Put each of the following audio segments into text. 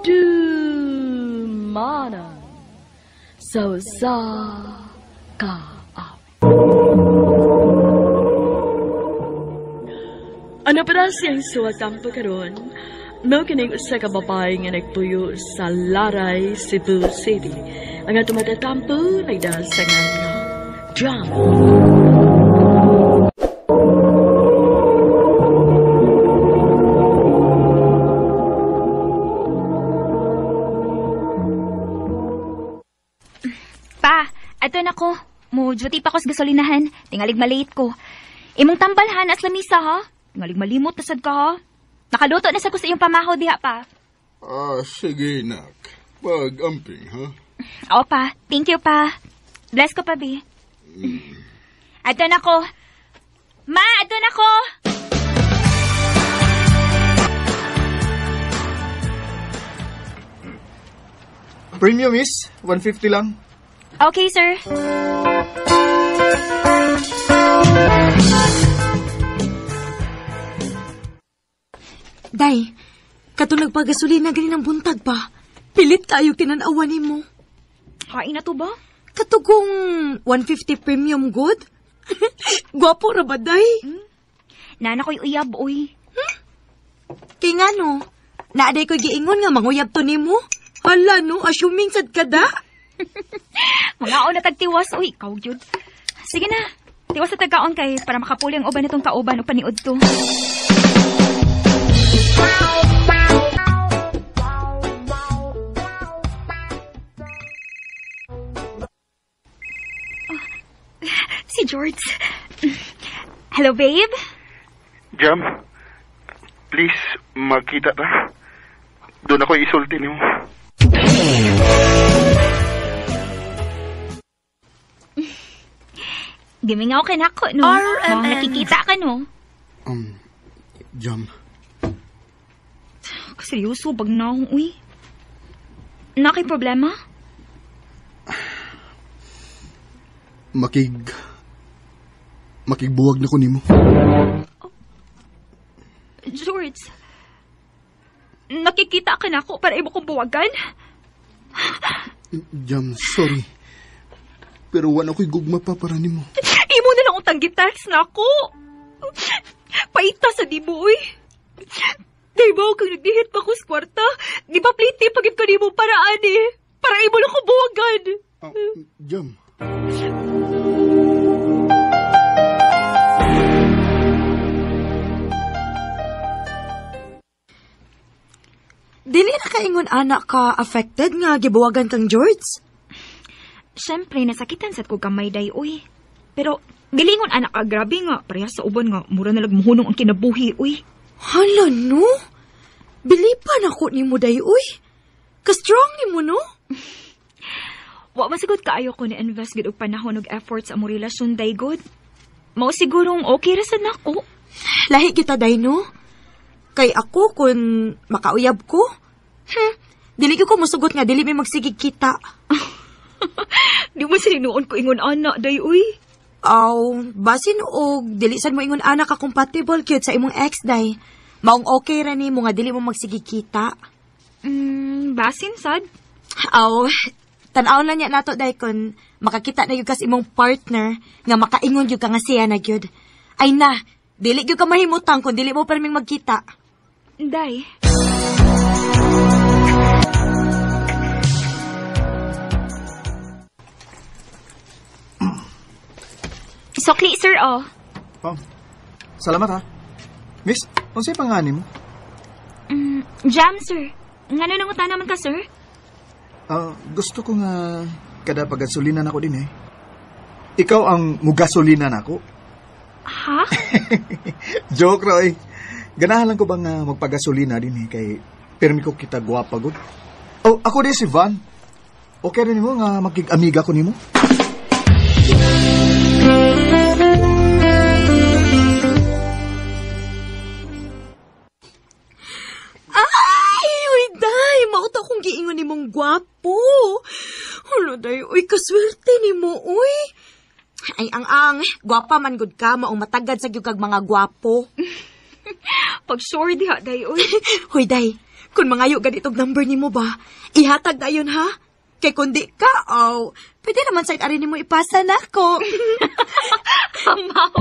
Dumanan sa kaawit. Ano para siyang suwagtampo karon? Mao kining usa ka babae nga nagpuyo sa Laray, Cebu City. Ang atong matatampo nagdahil sa nga drama. Pa, ato na ko. Mo duty pa ko sa gasolinahan. Tingalig malate ko. Imong tambalhan as lamisa ha. Tingalig malimot na sad ka ha. Nakaluto na sa ko sa iyong pamahaw diha pa. Sige nak. Pag-amping ha? Oo pa, thank you pa. Bless ko pa bi. Ato na ko. Ma, ato na ko. Premium is 150 lang. Okay, sir. Day, katong nagpagasolina gani ng buntag pa. Pilit tayo tinanawan ni mo. Kain na to ba? Katugong 150 premium good? Gwapo ra ba, Day? Nana ko'y uyab, uy. Kay nga no, naaday ko'y giingon nga manguyab to ni mo. Hala no, assuming sad ka da. Mga o na tagtiwas, uy, ikaw yun. Sige na, tiwas sa tagaon kay para makapuli ang uban itong kauban o paniod to. Si George. Hello, babe? Jam, please, magkita ta. Doon ako isulti niyo. Gimingaw ka na ako, no? Mga nakikita ka, no? Jam. Seryoso, bag na akong, uy. Nakay problema? Makigbuwag na ko nimo. George, nakikita ka na ako para imo kong buwagan? Jam, sorry. Pero wala ko'y gugma pa para nimo. Imo na lang utang gitax na ako. Paita sa di mo, uy. Di ba kung nagdihit pa ko sa kwarta, di ba pliti pagip ka nimo paraan eh. Para imo lang ko buwagan. Jam. Dili na kaingon anak ka affected nga gibuwagan kang George? Siyempre, nasakitan sa ko kamay day, uy. Pero, gilingon anak ka, grabe nga. Parehas sa uban nga, mura na lagmuhunong ang kinabuhi, uy. Hala, no? Bilipan ako ni mo, day, uy. Ka-strong ni mo, no? Wa masigod kaayo ko ni-invest gid og panahon og effort sa among relasyon, day, good. Mao sigurong okay ra sad nako. Lahi kita, day, no? Kay ako, kung makauyab ko, dili ko musugot nga, dili may magsigig kita. Di mo sininuon ko ingon anak, day, uy. Basin og dili sad mo ingon anak ka compatible cute sa imong ex, day. Maong okay ra ni mo nga dili mo magsigig kita. Basin sad? Tan-aw na niya nato, day, kung makakita na yung kas imong partner nga makaingon yung ka nga siya na gyud. Ay na, dili yung ka mahimutang kung dili mo perming magkita. Day. Sokli, sir, oh. Salamat ha. Miss, kung sa'yo pangani mo? Jam, sir. Nga na nangutan naman ka, sir? Gusto ko nga kada pagasulinan ako din eh. Ikaw ang mugasolinan ako. Ha? Joke, Roy. Ganahan lang ko bang magpagasolina din eh, kay permi ko kita guwapa good. Ako din si Van. Okay rin mo nga magig-amiga ko nimo? Ay, uy, day, mauta kong giingon ni mong gwapo. Hala, day, uy, kaswerte ni mo, uy. Ay, gwapa man gud ka, maong matagad sa gyud kag mga gwapo. Pag sure diha, day, uy. Hoy, day, Kung mangayo ganitong number ni mo ba, ihatag na yun ha? Kay kundi ka, pwede naman sa'yo arin mo ipasa na ko. Amaw.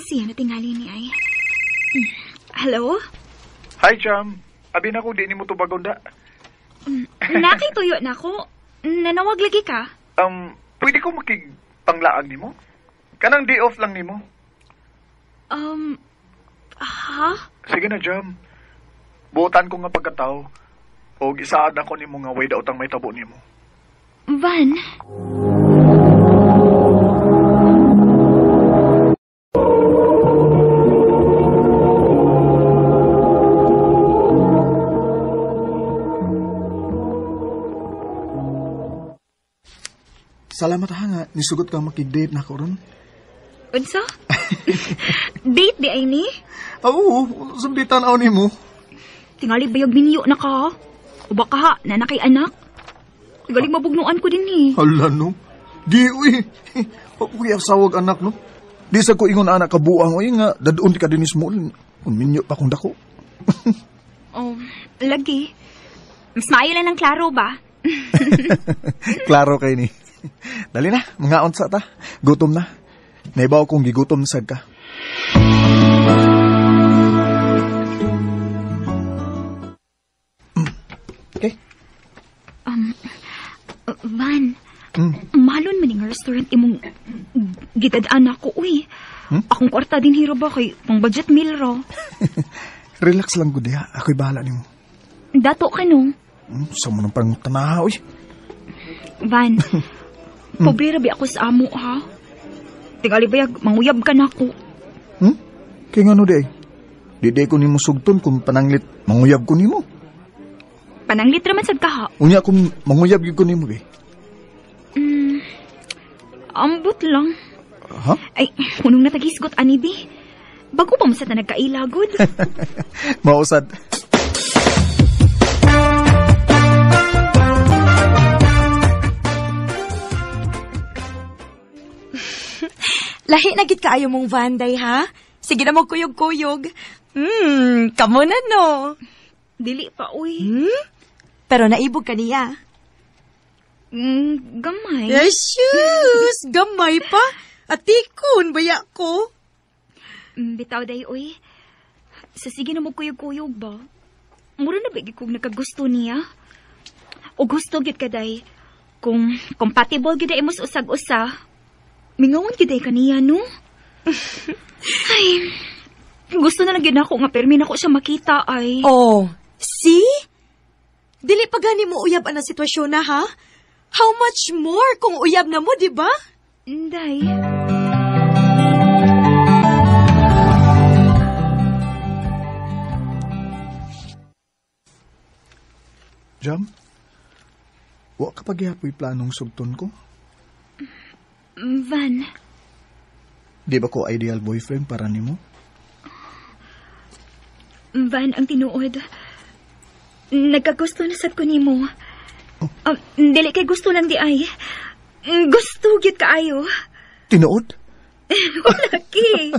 Siya na tingali ni ay. Hello? Hi, Jam. Abi na ko, di ni mo tubagonda. Nakituyo na ko. Nanawag lagi ka? Pwede ko makipanglaan ni mo? Kanang day off lang ni mo. Ha? Sige na, Jam. Buotan ko nga pagkatao. O gisaad ako ni mo nga way daw tang may tabo ni mo. Van? Salamat ha nga, nisugot ka makig-date na ko ron. Unsa? Date di ay ni? Oo, sumbitan ako ni mo. Tingali bayag minyo na ka. O baka ha, nanakay anak. Galing mabugnuan ko din ni. Hala no, di uy. Uy, asawag anak no. Di sa ko ingon anak kabuang uy nga, dadun ka din ismo. Minyo pa kong dako. Oh, lagi. Mas maayo lang ng klaro ba? Klaro kay ni. Dali na, mga onsa ta. Gutom na. Naibaw kong gigutom sad ka. Okay. Van, malon man yung restaurant imong gitadaan ako, uy. Akong kwarta din hiro ba kay pang budget meal ro. Relax lang gud diha. Ako'y bahala nimo. Dato ka no? Sa mo nang parang tanaha, uy. Van, pobre rabi ako sa amo, ha? Tingali bayag, manguyab ka na ako. Kaya nga no, day. Di ko nimo sugton kung pananglit manguyab ko nimo. Pananglit raman sad ka, ha? Unya kung manguyab ko nimo, be. Ambot lang. Ha? Ay, unong natagisgot, anibi. Bago pa masat na nagkailagod. Mausad. Lahi na gid kaayo mong Vanday, ha? Sige na magkuyog-kuyog. Kamo na, no? Dili pa, uy. Pero naibog ka niya. Gamay. Yesus! Gamay pa? Atikon, baya ko? Bitaw day, uy. Sa sige na magkuyog-kuyog ba? Mura na bigi kong nakagusto niya. O gusto gid ka day. Kung compatible gid ay mas usag-usa. Mingawan gid ay kaniya, no? Ay, gusto na lang gid ako nga permi na ko siya makita ay. Oh, see? Dili pa gani mo uyab ang sitwasyon na, ha? How much more kung uyab na mo, di ba? Day. Jam? Wa ka pagyapoy planong sugton ko? Van. Di ba ko ideal boyfriend para nimo? Van, ang tinuod. Nagkagusto na sad ko nimo. Dili kay gusto lang di ay. Gusto gid kaayo. Tinuod? Laki.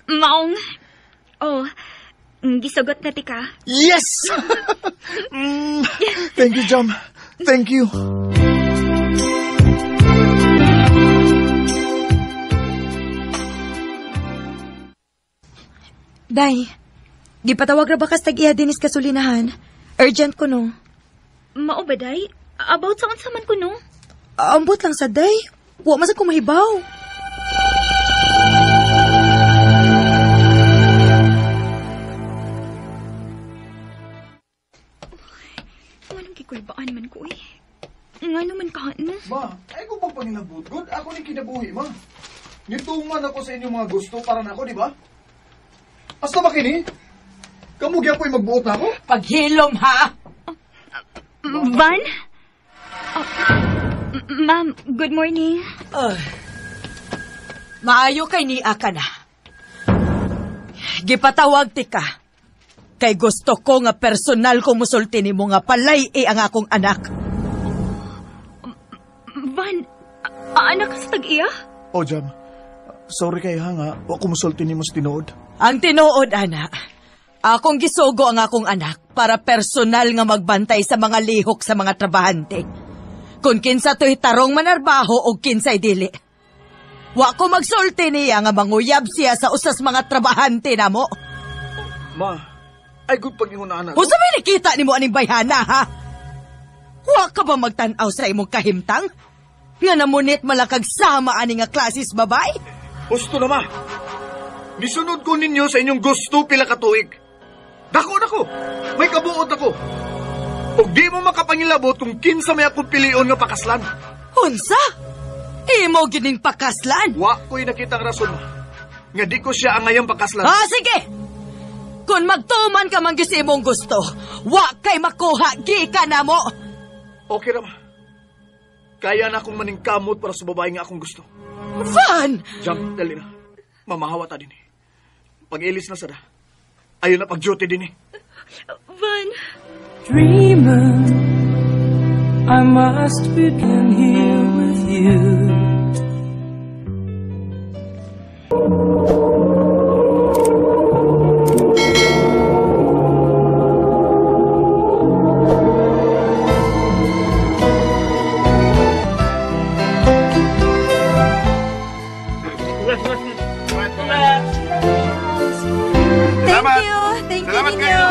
Maong. Oh, gisugot na ti ka. Yes! Thank you, Jam. Thank you. Day, gipatawag ra ba kas tag-iya dinis kasulinahan? Urgent ko, no? Mao ba day? About sa unsa man ko no? Ambot lang sa day. Wa masag ko mahibaw. Anong kikurbaan man ko eh? Nga naman ka, no? Ma, ay ko pang panginabudgod. Ako ni kinabuhi, ma. Nituman ako sa inyong mga gusto para na ako, di ba? Basta ba kini? Kamugyan po'y magbuot na ako? Paghilom, ha? Van? Ma'am, good morning. Maayo kay ni Aka na. Gipatawag ti ka. kay gusto ko nga personal ko musulti nimo nga palay ang akong anak. Van, anak ka sa tag-iya? O, Jam. Sorry kay ha nga. Wa ko musulti ni mo sa tinuod. Ang tinuod, ana. Akong gisugo ang akong anak para personal nga magbantay sa mga lihok sa mga trabahante. Kung kinsa to'y tarong manarbaho o kinsa'y dili. Wa ko magsulti niya nga manguyab siya sa usas mga trabahante na mo. Ma, ay good pag-ingunaan na. Kung sabi nakita ni mo aning bayhana, ha? Wa ka ba magtanaw sa imong kahimtang? Nga namunit malakag sama ani nga klasis babay? Gusto na, ma. Nisunod ko ninyo sa inyong gusto pila katuig. Dako. May kabuot ako. Og di mo makapangilabot kung kinsa may akong pilion nga pakaslan. Unsa? Imo gining pakaslan? Wa ko'y nakitang rason, ma. Nga di ko siya ang ngayang pakaslan. Sige! Kung magtuman ka man gisi imong gusto, wa kay makuha, gika na mo! Okay na, ma. Kaya na akong maningkamot para sa babae nga akong gusto. Van! Jam, dali na. Mamahawa ta din eh. Pag-ilis na sada. Ayun na pag-duty din eh. Van, Dreamer, I must begin here with you. Thank you ninyo.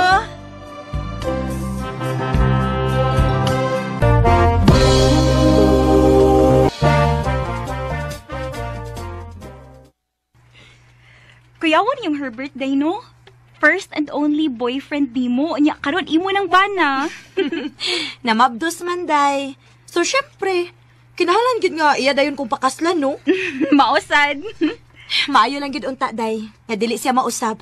kuyawan yung her birthday, no? First and only boyfriend ni mo. Anya, karon imo ng bana. Namabdos man, day. So, syempre, kinahalan gid nga iya dayon kung pakaslan, no? Mausad. Maayo lang gid unta, day. Nga dili siya mausab.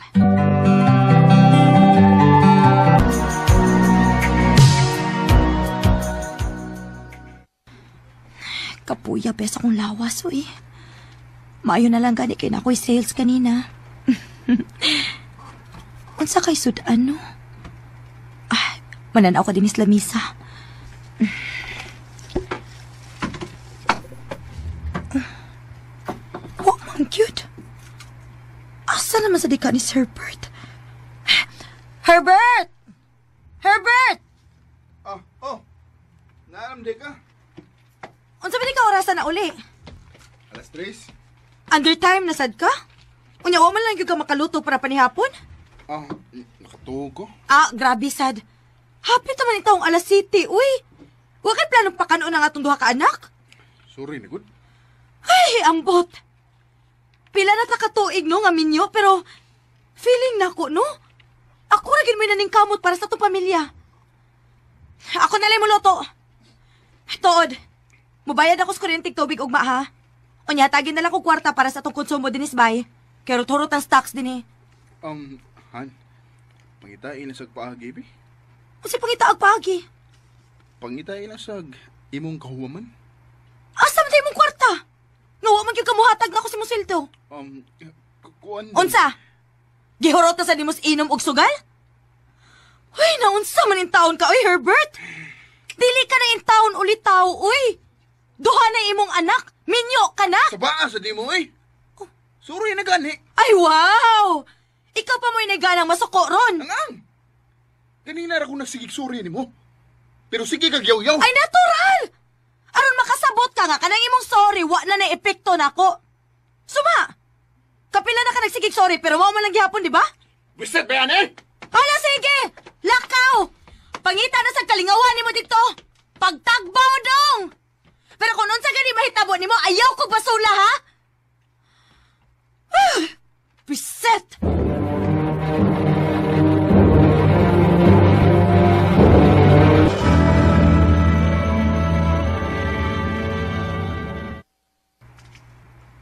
Kapuya, besa kong lawas, uy. Maayo na lang gani kay na ako'y sales kanina. Unsa kay sudan, no? Mananaw ka din is lamisa. Oh, man, cute. Asa naman sa dika ni Herbert? Herbert! Herbert! Naramde ka? Unsa ba di ka orasan na uli? Alas 3? Under time na sad ka? Unya, wa man lang yung ka makaluto para panihapon? Nakatuog ko. Grabe sad. Hapit naman yung taong alas city, uy. Wa kay planong pakanoon ang atong duha ka anak? Sorry, Nigod. Ay, ambot. Pila na takatuig, no, nga minyo, pero feeling na ko, no? Ako na gin may naning kamot para sa itong pamilya. Ako na lang mo loto. Tood, mubayad ako sa kuryenteng tubig ugma, ha? Unya, tagin na lang ko kwarta para sa itong konsumo din isbay. Kaya turot ang stocks din, eh. Han, pangitain na sag paagi, bi? Kasi pangitaag pagi. Pangitain na sag imong kahuwaman? Asa man mong kwarta? Nga wa man gyud kamuhatag na ako si Musilto. Kuan. Unsa? Gihurot na sa dimos inom og sugal? Uy, naunsa man in taon ka, uy, Herbert? Dili ka na in taon ulit tao, uy. Duha na imong anak, minyo ka na. Sabaa sa di mo, eh. Sorry na gani. Ay, wow! Ikaw pa mo'y naganang masuko ron. Ang! Kanina ra ko nagsigig sorry ni mo. Pero sige kag yaw-yaw. Ay, natural! Aron makasabot ka nga, kanang imong sorry, wa na na-epekto na ko. Suma! Kapila na ka nagsigig sorry, pero wa man lang gihapon, di ba? Bisit ba yan, eh? Hala, sige! Lakaw! Pangita na sa kalingawan ni mo dito! Pagtagbaw dong! Pero kung nun sa gani mahitabo ni mo, ayaw ko basula, ha? Biset!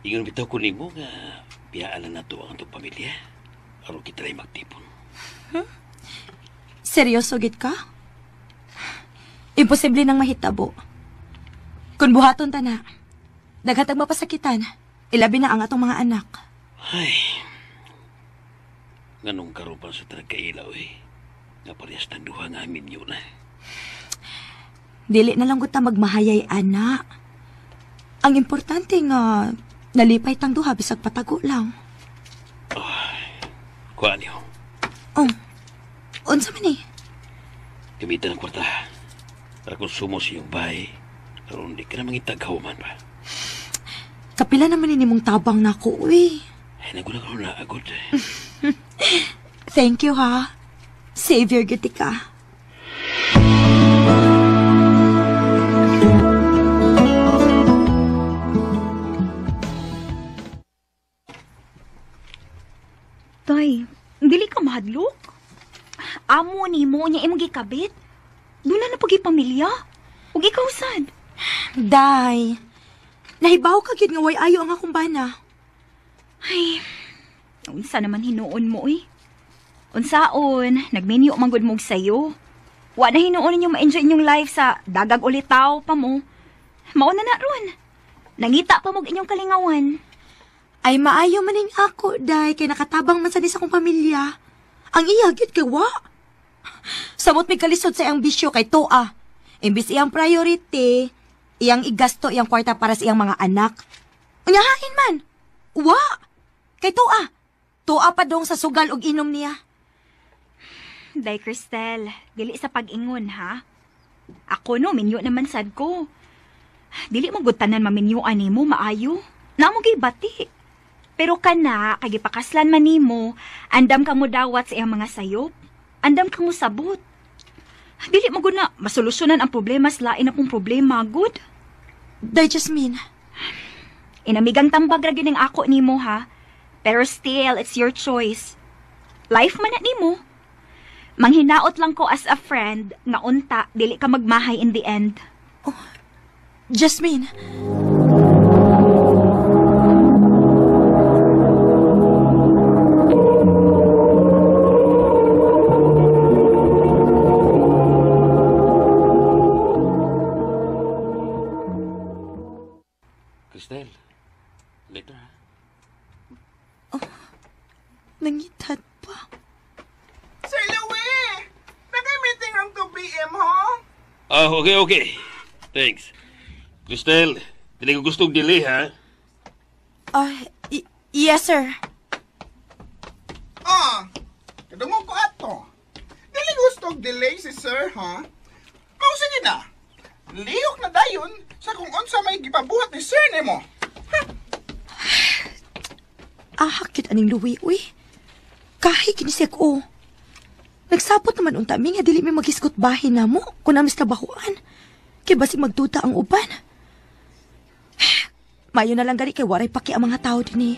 Ingon bitaw ko nimo nga biyaan na nato ang itong pamilya. Aron kita rin magtipon. Seryoso gid ka? Imposible nang mahitabo. Kung buhaton ta na, daghatag mapasakitan, ilabi na ang atong mga anak. Ay, nganong karupan sa talaga kailaw eh. Nga parehas ng duha nga amin yun na. Dili na lang gud ta magmahayay, ana. Ang importante nga, nalipay tang duha bisag patago lang. Kuha niyo. Oh, unsa man eh? Gamitan ng kwarta. Para konsumo sa iyong bahay. Pero hindi ka na mangitagaw man ba? Kapila naman ini mong tabang na ko, uy. Ay, nagulang ako na agod. Thank you, ha. Savior giti ka. Tay, dili ka mahadlok? Amo ni mo niya imong gikabit. Doon na pagi pamilya. Ug ikaw sad. Day, nahibaw ka gyud nga way ayo ang akong bana. Ay, unsa naman hinuon mo eh. Unsaon, nagminyo manggod mo sayo. Wa na hinuon ninyo ma-enjoy inyong life sa dagag ulitaw pa mo. Mao na ron. Nangita pa mo inyong kalingawan. Ay maayo maning ako, day, kay nakatabang man sa akong pamilya. Ang iya gyud kay wa. Samot may kalisod sa iyang bisyo kay Toa. Imbis iyang priority, iyang igasto iyang kwarta para sa iyang mga anak. Unyahain man. Wa. Kay Toa. Toa pa dong sa sugal og inom niya. Day Cristel, dili sa pag-ingon ha. Ako no, minyo naman sad ko. Dili mo gutanan maminyuan nimo maayo. Namo gibati. Pero kana, kagipakaslan man nimo, andam ka mo dawat sa iyang mga sayop. Andam ka mo sabot. Dili mo gud na masolusyonan ang problema sa lain akong problema, good? Day Jasmine. Inamigang tambag ra gyud ning ako nimo ha. Pero still, it's your choice. Life man na nimo. Manghinaot lang ko as a friend nga unta dili ka magmahay in the end. Jasmine. Cristel, later ha. Nangitad pa. Sir Louie! Naka-meeting ang 2 p.m. ho? Okay. Thanks. Cristel, dili ko gustong delay ha. Yes, sir. Kadungog ko ato. Dili gustong delay si sir, ha? O sige na. Lihok na dayon sa kung unsa may gipabuhat ni sir nimo. Hakit aning luwi, uy. Kahit kinisik o. Nagsapot naman unta mi nga dili mi magiskot bahin na mo kung namis trabahoan. Kay basig magduta ang uban. Mayo na lang gali kay waray paki ang mga tao din eh.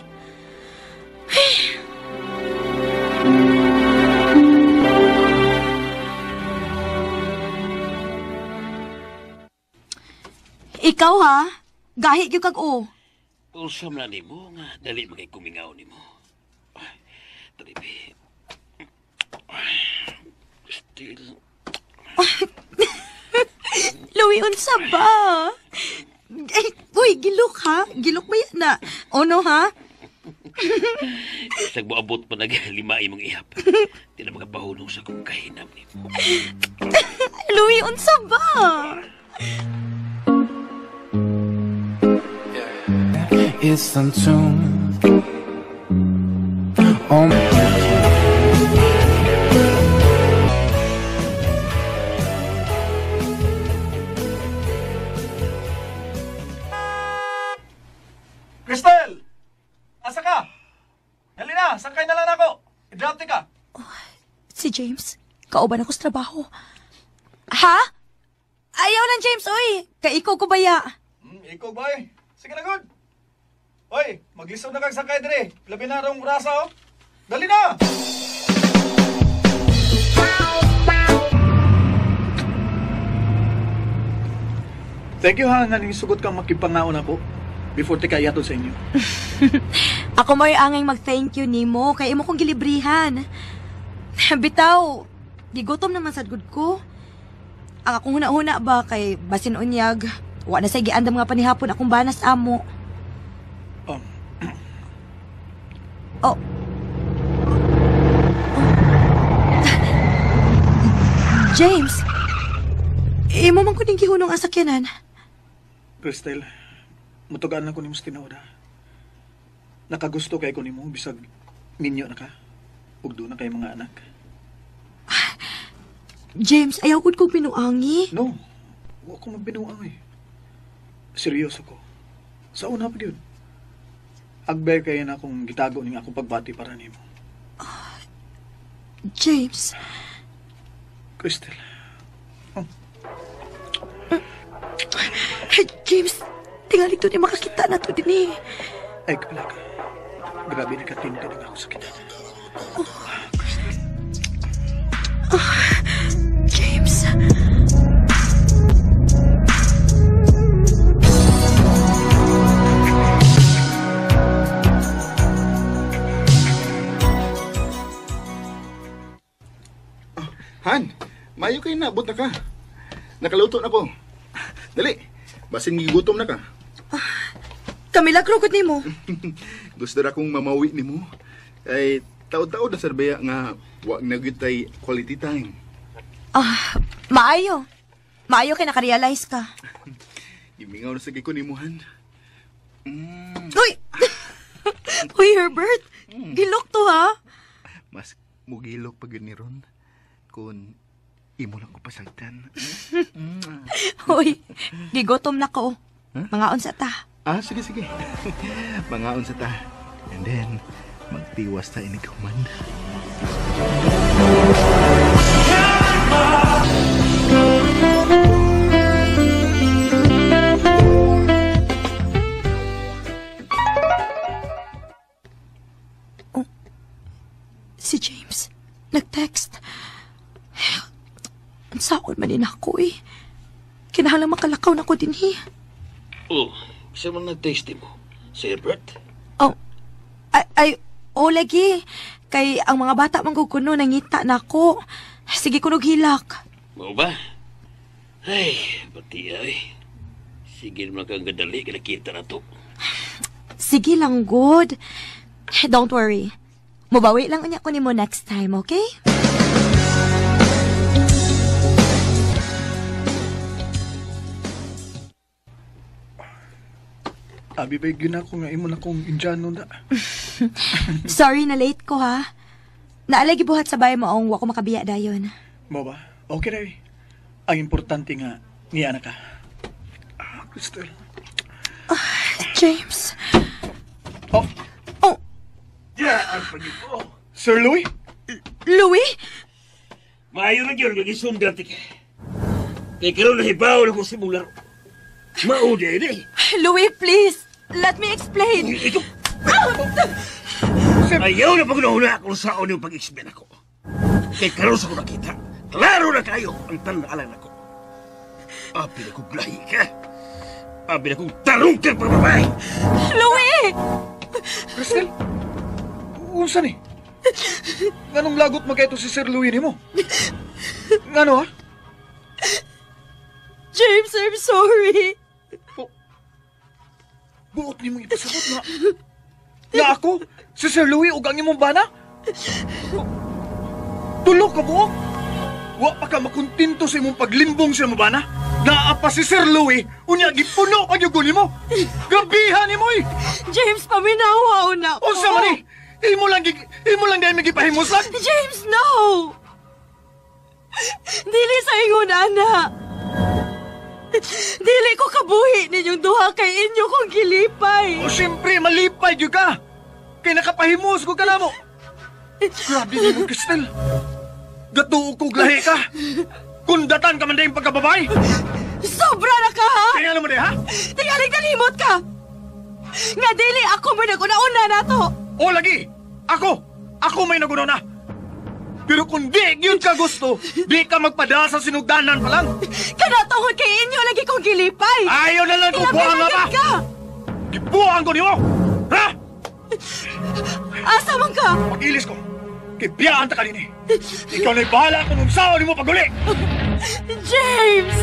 Ikaw ha? Gahi gyud kag o. Usam na nimo nga dali magay kumingaw nimo. Tribe. Still. Louie, unsa ba? Ay, uy, gilok ha? Gilok ba yan na? Ono ha? Sag mo abot pa nag-lima imong ihap. Di na mga bahulong sa kong kahinam nimo. Louie, unsa ba? It's untuned. Cristel! Asa ka? Halina, sakay na lang ako. I-drop ka. Si James, kauban ako sa trabaho. Ha? Ayaw lang, James, oy. Kaikaw ko baya. Ikaw ba eh? Sige na, good. Oy, maglisaw na kang sakay dire. Labi na rong rasa, oh. Dali na! Thank you ha, nga sugot kang makipangaon ako before tika yaton sa inyo. Ako mo'y angay mag-thank you ni mo, kay imo kong gilibrihan. Bitaw, gigutom naman sa good ko. Ang akong huna-huna ba kay basin unyag, wa na say giandam nga panihapon akong banas amo. Oh. James, imo man ko ning gihunong ang sakyanan. Cristel, mutugaan lang ko ni mo sa tinawda. Nakagusto kay ko ni mo, bisag minyo na ka. Ug doon na kay mga anak. James, ayaw gud kong pinuangi. No, huwag ko magbinuang eh. Seryoso ko. Sa una pa yun. Agbay kayo na akong gitago ning akong pagbati para nimo. James, Cristel, James, tingali to ni makakita na to din eh. ay kapala ka. Grabe na katinda na ako sa kita. James. Han, mayo kayo na, abot na ka. Nakaluto na ko. Dali, basin gigutom na ka. Kamilagro gud nimo. Gusto na akong mamawi ni mo. Ay, taod-taod na sarbaya nga, wag na gyud tay quality time. Maayo. Maayo kay nakarealize ka. Imingaw na sa ko ni mo, Han. Uy! Uy, Herbert. Gilok to, ha? Mas mugilok pag yun ni Ron. Kung imo lang ko pasagtan. Uy, gigotom na ko. Mga unsa ta. Sige, sige. Mangaon sa ta. And then, magtiwas ta ini man. Oh, si James, nag-text. Ang saon man din ako eh. Kinahanglan makalakaw na ko din eh. Oh, isa man nag-taste mo. Si Herbert? Oh, lagi. Kay ang mga bata man kuno nangita na ako. Sige kunog hilak. Mau ba? Ay, pati ay. Sige naman kang gadali, nakita na to. Sige lang, good. Don't worry. Mubawi lang unya ko nimo next time, okay? Abi ba yun ako nga imo na kong Indiano na. Sorry na late ko, ha? Naalay gibuhat sa bahay mo ang wako makabiya dayon. Mo ba? Okay na eh. Ang importante nga, niya na ka. Cristel. James. Oh, Oh, Diyan, pagin ko. Sir Louis? Louis? Maayo na yun, nag-isundat ka. Kaya karoon na hibaw na kong simular. Maudi eh. Louis, please. Let me explain. Ito. Ayaw na pag-unahuna kung saan yung pag-explain ako. Kaya karoon sa ko nakita, klaro na kayo ang tandaalan ako. Abi na kong lahi ka. Abi na kong tarong kang pagbabae. Louis! Cristel? Unsa ni? Nganong lagot mo kayo si Sir Louis ni mo? Ngano ha? James, I'm sorry. Buot ni mong ipasabot na. Nga ako? Si Sir Louis ug ang imong bana? Tulog ka buok? Wa pa ka makuntinto sa imong paglimbong sa imong bana? Naa pa si Sir Louis, unya gipuno pag yung guli mo. Gabihan ni mo eh. James, paminawa na ko. Unsa man eh? Imo lang dahil may gipahimuslan? James, no! Dili sa ingon, anak. Dili ko kabuhi ninyong duha kay inyo kong gilipay. O siyempre, malipay yun ka. Kaya nakapahimus ko ka na mo. Grabe ni mo, Cristel. Gatuog kong lahi ka. Kundatan ka man dahil pagkababay. Sobra na ka, ha? Kaya naman ha? Tingaling nalimot ka. Nga dili ako may naguna-una na to. O lagi, ako may nagunaw na. Pero kung di yun ka gusto, di ka magpada sa sinugdanan pa lang. Kanatungod kay inyo lagi kong gilipay. Ayaw na lang kung buhang nga ba? ka. Gibuhang ko ni mo. Ha? Asa man ka? Pag-ilis ko. Kibiyaan ta kanini. Ikaw na'y bahala kung nagsawa ni mo pag-uli. James!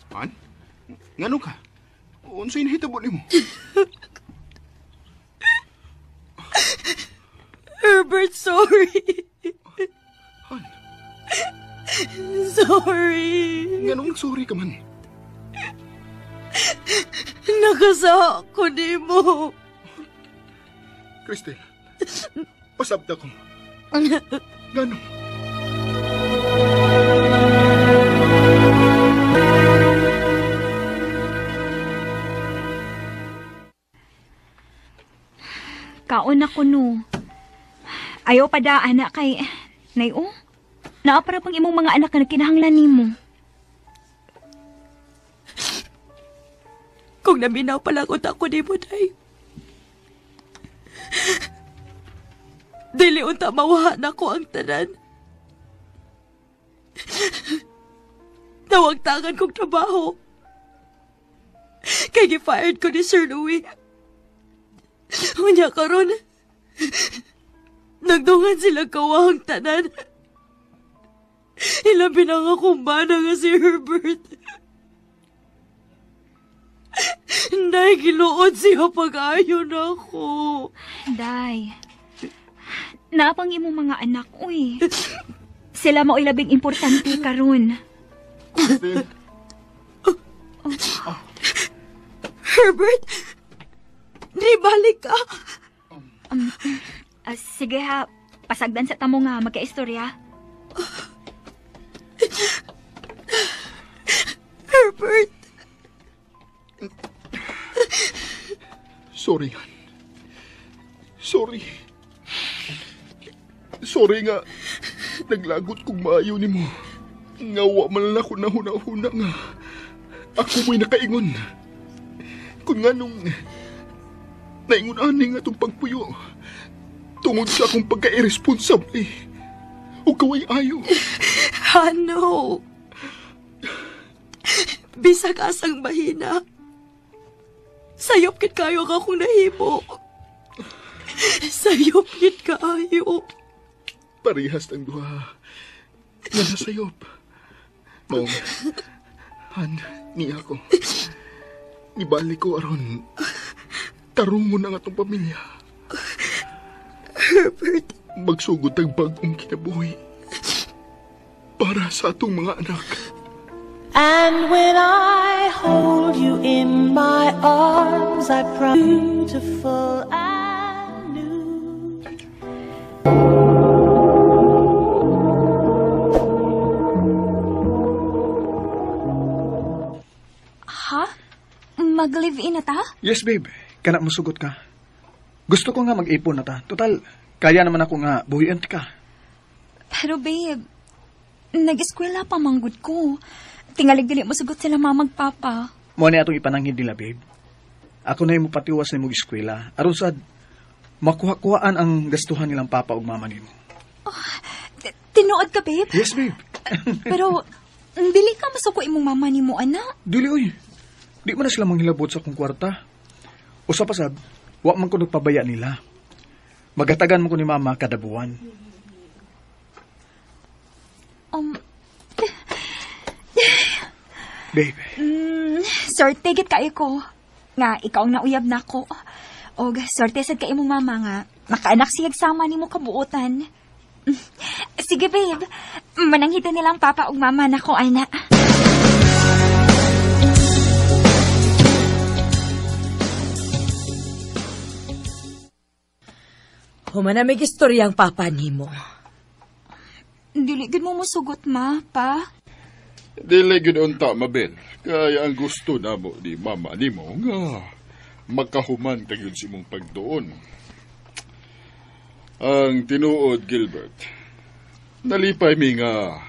Han? Ngano ka? Unsa inhita Herbert, sorry. Han, Sorry. ganong sorry ka man. Nakasa ko ni mo. Cristel, pasabta ko. Ganong. Kaon ako no. Ayaw pa da, anak, kay... Nayo, naapara pang imong mga anak na kinahanglan nimo. Kung naminaw pala ako ni mo, day. Dili unta mawahan ako ang tanan. Tawag-tangan kong trabaho. Kaya gi-fired ko ni Sir Louie. Unya karon, nagdungan sila kawahang tanan. Ilabi na nga kung bana nga si Herbert. Nay, giluod siya pag-ayon ako. Day, naapang imong mga anak, uy. Sila mo ilabing importante karon. Cristel, Herbert, di balik ka. Sige ha, pasagdan sa tamo nga magkaistorya. Herbert, sorry, Han. Sorry. Sorry nga. Naglagot kong maayo ni mo. Ngawa man lang ako na huna-huna nga. Ako mo'y nakaingon. Kung nga nung naingon-ani nga itong pagpuyo, tungod sa akong pagka-irresponsable o kaway ayo. Hano. Bisag asang mahina. Sayop kit kayo ka kung nahimo. Sayop kit kayo. Parehas ng duha. Nga nasayop. Mong, Han, niya ako. Ibalik ko aron. Tarong mo na nga itong pamilya. Herbert, Magsugod ang bagong kinabuhi. Para sa atong mga anak. And when I hold you in my arms, I promise beautiful and new. Ha? Mag-live-in na ta? Yes, babe. Kana mo sugot ka. Gusto ko nga mag-ipon na ta. Total, kaya naman ako nga buhiant ka. Pero babe, nag-eskwela pa manggod ko. Tingalig dili mo sugot sila mamag papa. Mo ni atong ipananghin nila, babe. Ako na yung patiwas ni mo eskwela. Aron sad, makuha-kuhaan ang gastuhan nilang papa ug mama nimo. Tinuod ka, babe? Yes, babe. Pero, dili ka masuko imong mama ni mo, ana? Dili, oy. Di mo na sila manghilabot sa akong kwarta. O sa pasab, wa man ko nagpabaya nila. Magatagan mo ko ni mama kada buwan. Babe. Sorte git kayo ko. Nga, ikaw ang nauyab na ko. O, sorte sad ka imong mama nga. Nakaanak siyag sama ni mo kabuutan. Sige, babe. Mananghita nilang papa ug mama na ko, ana. humanamig istorya ang papa ni mo. Dili gid mo musugot, ma, pa. Dili gid unta, Mabel. Kaya ang gusto namo ni mama nimo nga makahuman tagyud si mong pagtuon. Ang tinuod, Gilbert, nalipay mi nga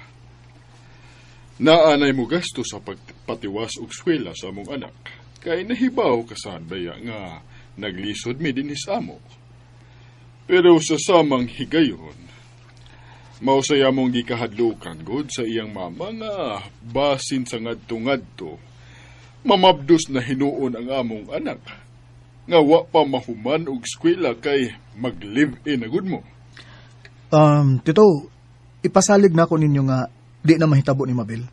naanay mo gasto sa pagpatiwas og eskwela sa among anak. Kay nahibaw kasan baya nga naglisod mi dinhi sa amo. Pero sa samang higayon, mausaya mong gikahadlukan god sa iyang mama nga basin sa ngadto-ngadto, mamabdos na hinuon ang among anak. Nga wa pa mahuman og eskwela kay mag-live-in agud mo. Tito, ipasalig na ko ninyo nga di na mahitabo ni Mabel.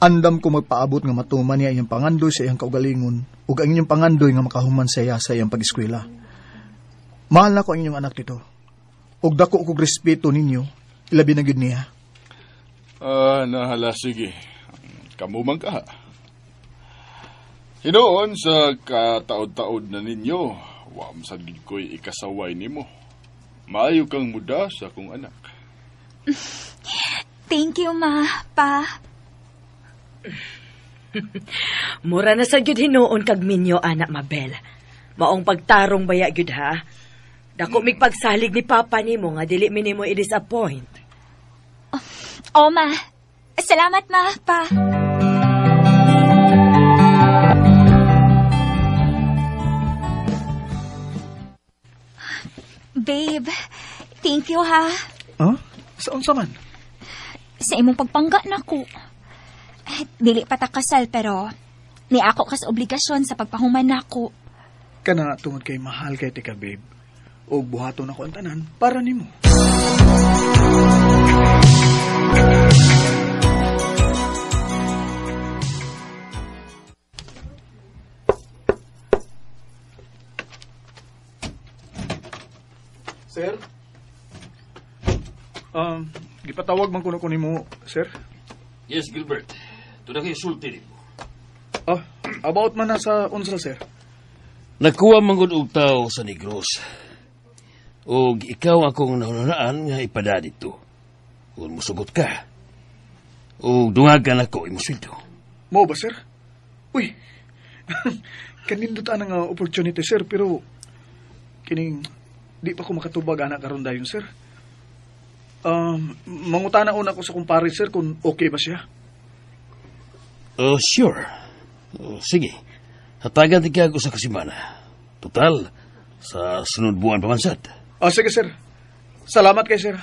Andam ko magpaabot nga matuman niya iyang pangandoy sa iyang kaugalingon ug ang inyong pangandoy nga makahuman sa iyang pag-eskwela. Mahal na ko ang inyong anak, Tito. og dako kog respeto ninyo, ilabi na gyud niya. Nahala, sige. Kamu man ka, ha? Hinoon sa kataod-taod na ninyo, wam sagid ko'y ikasaway nimo. Maayo kang muda sa akong anak. Thank you, ma, pa. Mura na sa gyud hinoon kag minyo, anak Mabel. Maong pagtarong baya gyud ha. Dako mig pagsalig ni papa nimo nga dili mi nimo i-disappoint. Oh, ma. Salamat, ma, pa. Babe, thank you, ha. Huh? Saan sa man? Sa imong pagpangga na ko. Dili pa ta kasal, pero ni ako kas obligasyon sa pagpahuman nako. Kana tungod kay mahal kay tika, babe. O buhaton ako ang tanan para nimo. Sir? Gipatawag man kuno nimo, sir? Yes, Gilbert. Ito na kayo sulti mo. About man na sa unsa, sir? Nakuha manggod og tao sa Negros. Og ikaw akong nahunanaan nga ipada dito. Kung musugot ka. O dungagan ako imuswinto. Mo ba, sir? Uy, kanindot ang opportunity, sir, pero kining di pa ko makatubag anak karon dayon, sir. Mangutana una ko sa kumpare, sir, kung okay ba siya. Sure. Sige. Hatagan tigag ko sa kasimana. Total, sa sunod buwan pamansad. Sige, sir. Salamat kay sir.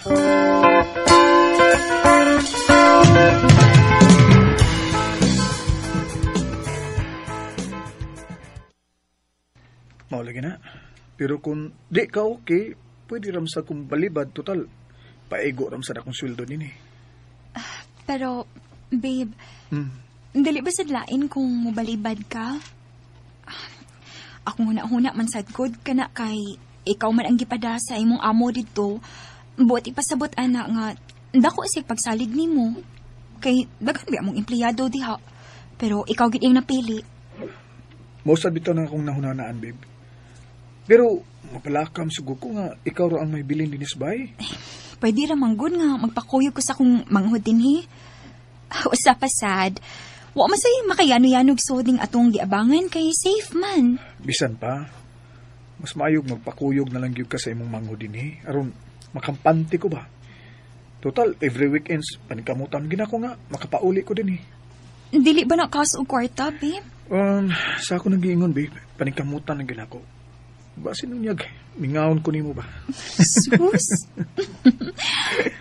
Maulagi na. Pero kung di ka okay, pwede ram sa kong balibad. Total, paigo ram sa akong sweldo nini. Pero, babe, dali ba sadlain kung mubalibad ka? Ako huna-huna man sad good ka na kay ikaw man ang gipada sa imong amo dito. Buot ipasabot ana nga dako sig pagsalig nimo. Kay daghan ba among empleyado diha. Pero ikaw gid ang napili. Mo sad bitaw na akong nahunanaan, babe. Pero mapalakam sugod ko nga ikaw ra ang may bilin dinis bay. Pwede ra manggod nga magpakuyog ko sa kong manghod dinhi. Usa pa sad. Wa masay makayano-yanog soding atong giabangan kay safe man. Bisan pa, mas maayog magpakuyog na lang gyud ka sa imong manghod dinhi aron makampante ko ba. Total every weekends panikamutan ginako nga makapauli ko dinhi. Dili ba na kas og kwarta, babe? Sa ako nag-iingon, babe, panikamutan ang ginako. Basin nunyag, mingawon ko nimo ba? Sus.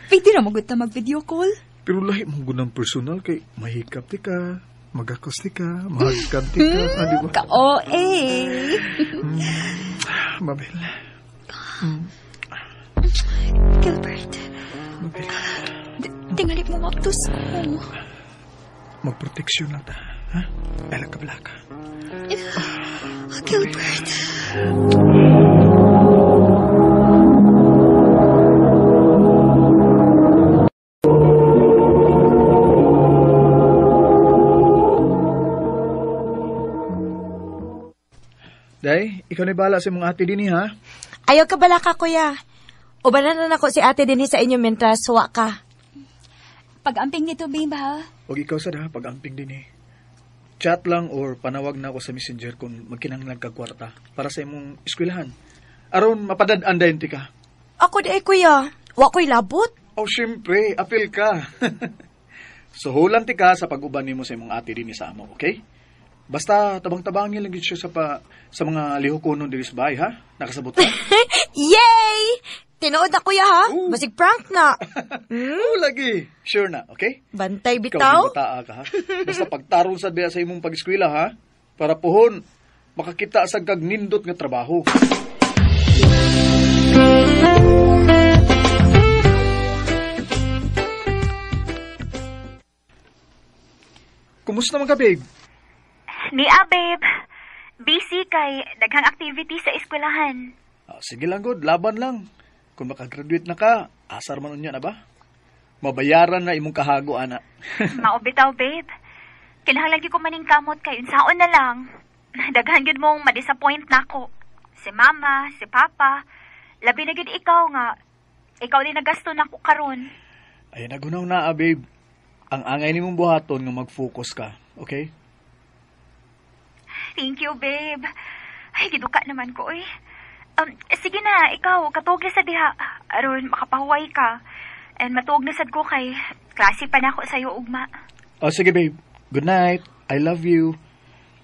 Pwede ra magud ta mag-video call. Pero lahi mong gunang personal kay mahikap ti ka, magakos ti ka, mahagkab ti ka, di ba? Ka-OA. Mabel. Gilbert. Mabel. Tingali mo maptos ko. Magproteksyon lang ta, ha? Alaka-balaka. Gilbert. Day, ikaw na bala sa mong ate din ha? Ayaw ka bala ka, kuya. Ubanan na ako si ate din sa inyo mentras suwa ka. Pag-amping nito, babe, ha? Huwag ikaw sad ha, pag-amping din Chat lang or panawag na ako sa messenger kung magkinanglan ka kwarta para sa imong eskwelahan. Aron mapadad-an dayon ti ka. Ako di kuya. Wa ko'y labot. Oh, syempre, apil ka. Suhulan ti ka sa pag-uban nimo sa imong ate din sa amo, okay? Basta tabang-tabangin lang siya sa mga lihukonon diri sa bahay, ha? Nakasabot ka? Yay! Tinood na kuya, ha? Basig prank na. Lagi. Sure na, okay? Bantay bitaw? Ikaw bataa ka, ha? Basta pagtarong sa biya sa imong pag-eskwela, ha? Para puhon, makakita sa kag nindot nga trabaho. Kumusta naman ka, babe? Babe. Busy kay daghang activity sa eskwelahan. Sige lang, good. Laban lang. kung makagraduate na ka, asar man unya na ba? Mabayaran na imong kahago, ana. Maubitaw, babe. Kinahanglan ko maning kamot kayo. Saon na lang. Daghan gid mong ma-disappoint na ako. Si mama, si papa. Labi na gid ikaw nga. Ikaw din nagasto na ko karon. Ay, nagunaw na, babe. Ang angay nimong buhaton nga mag-focus ka, okay? Thank you, babe. Ay, giduka naman ko, eh. Sige na, ikaw, katog na sa diha. Aron, makapahuway ka. And matuog na sad ko kay klase pa na ako sa'yo, ugma. Oh, sige, babe. Good night. I love you.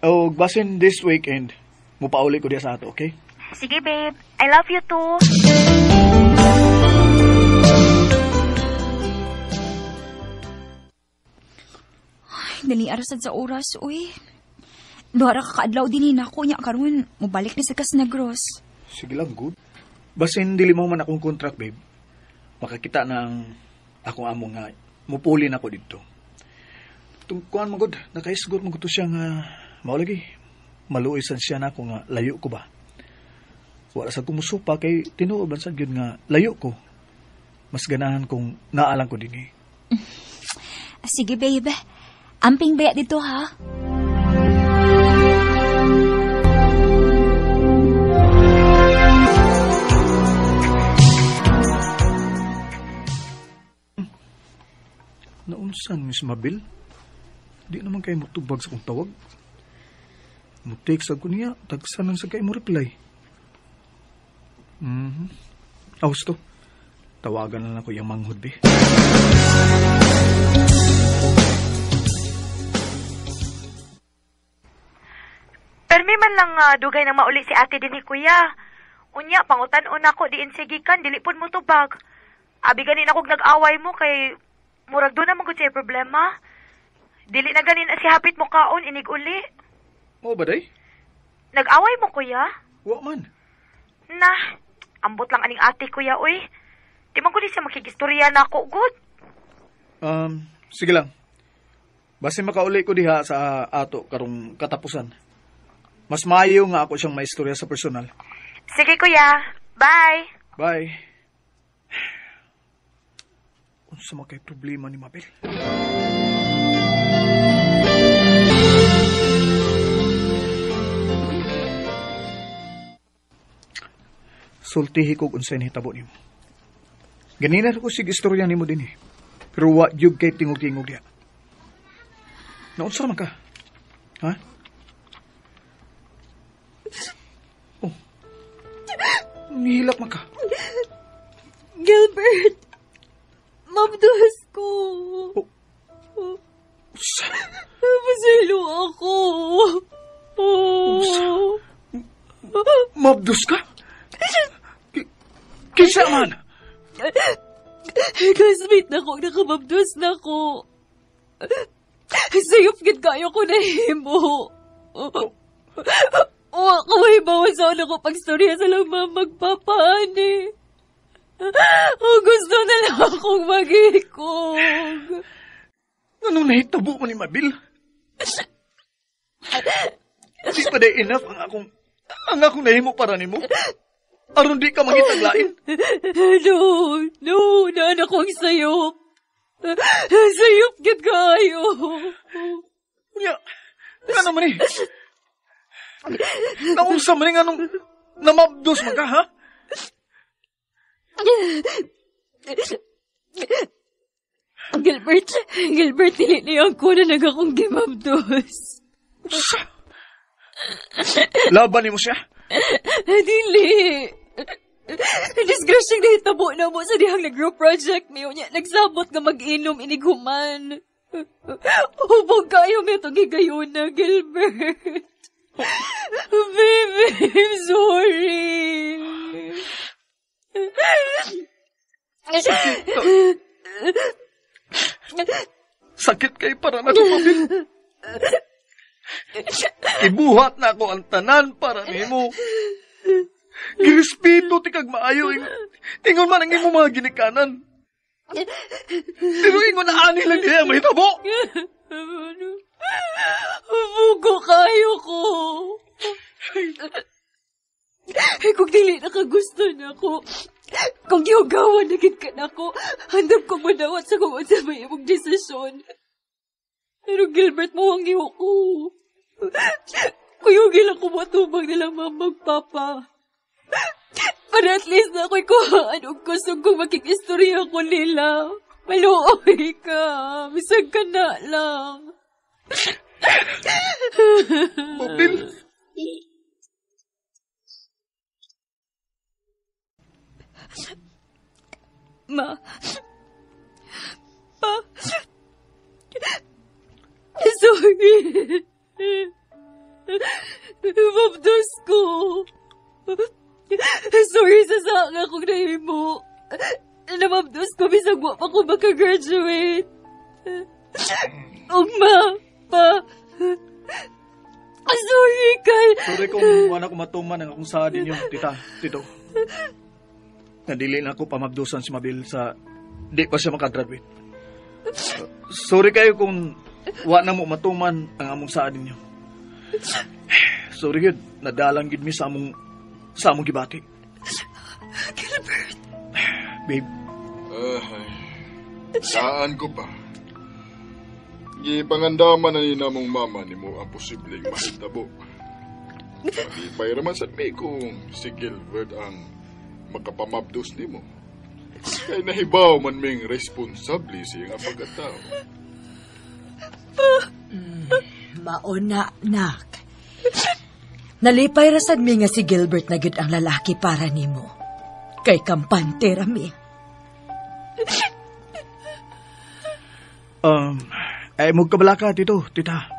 Oh, basin this weekend. Mupauli ko diya sa ato, okay? Sige, babe. I love you too. Ay, dali arasad sa oras, uy. Duhara kakaadlaw din ako niya karon. Mubalik na sa Negros. Sige lang, good. Basin dili mo man akong contract, babe. Makakita ng akong amo nga mupuli na ko dito. Tungkuan mo, good. Nakaisgot mo to siya nga maulagi. Maluisan siya na ako nga layo ko ba. Wala sa kumusupa kay tinuoban sa yun nga layo ko. Mas ganahan kung naalang ko din eh. Sige, babe. Amping baya dito, ha? Naunsan, Miss Mabel? Di naman kayo mutubag sa kong tawag. Mutik sa ko niya, tagsanan sa kayo mo reply. Gusto. Tawagan na ako yung manghod, be. Permi man lang dugay nang mauli si ate din ni kuya. Unya, pangutan-un ako, diin sigikan, dilipon mo tubag. Abi ganin akong nag-away mo kay murag doon naman gud siya problema. Dili na ganin si hapit mo kaon inig uli. Mo ba day? Nag-away mo kuya? Wa man. Nah, ambot lang aning ate kuya uy. Di man gud siya makigistorya na ako good. Sige lang. Basta makauli ko diha sa ato karong katapusan. Mas maayo nga ako siyang maistorya sa personal. Sige kuya. Bye. Bye. Unsa man kay problema ni Mabel? Sultihi ko kung saan hitabo nimo. Ganina ko sig istorya nimo din eh. Pero wa jud kay tingog-tingog diha. Naunsa man ka? Ha? Oh. Nihilak man ka. Gilbert! Mabdos ko! Masilo ako! Mabdos ka? Kinsa man? Classmate na ko, nakamabdos na ko. Sayop gid kayo ko na himo. Uwa ka mahibawa sa ko pagstorya sa lang magpapaani. Gusto na lang akong mag-ikog. Anong nahitabo mo ni Mabel? Di pa day enough ang akong nahimo para nimo? Aron di ka mangitaglain? No, naanak ko ang sayop. Sayop gid kayo. Nga naman eh. Naunsa man nga nung namabdos man ka, ha? Gilbert, niliniyan ko na nagakong gimabdos. Laban ni mo siya? Dili. Disgrasyang nahitabo na mo sa dihang nag-group project niyo niya. Nagsabot nga mag-inom inighuman. Hubog kayo may itong higayon na, Gilbert. Baby, I'm sorry. Sakit kay para na Mabel. Ibuhat na ako ang tanan para nimo. Girespeto ti kag maayo ingon man ang imo mga ginikanan. Pero ingon na ani lang diha mahitabo. Bugo kayo ko. Ay, kung dili na kagusto na ko, Kung giugawan na gid ka nako, handam kong madawat sa kung unsa may imong desisyon. Pero Gilbert, mawang iyo ko. Kuyugil ako matubang nilang mamang papa. Para at least na ako'y kuhaan o kusog kong makikistorya ko nila. Maluoy ka. Misag ka na lang. Mabil! Ma. Pa. Sorry. Mabdos ko. Sorry sa sanga kong nahimo. Namabdos ko bisag wa pa ko makagraduate. Ma, pa. Sorry kay... Sorry kung wala ko matuman ang akong sa ninyo, tito. Nadili na ako pamabdusan si Mabil sa di pa siya makagraduate. Sorry kayo kung wala mo matuman ang among sa ninyo. Sorry yun, nadalang gid mi sa among gibati. Gilbert. Babe. Saan ko pa? Gipangandaman na ni namong mama ni mo ang posibleng mahitabo. Sabi pa'y ramasan mi kung si Gilbert ang makapamabdos ni mo. Kaya nahibaw man ming responsable siya nga pagkatao. Mauna, nak. Nalipay rasad mi nga si Gilbert na gid ang lalaki para nimo. Kay kampante rami. Ay magkabalaka tita.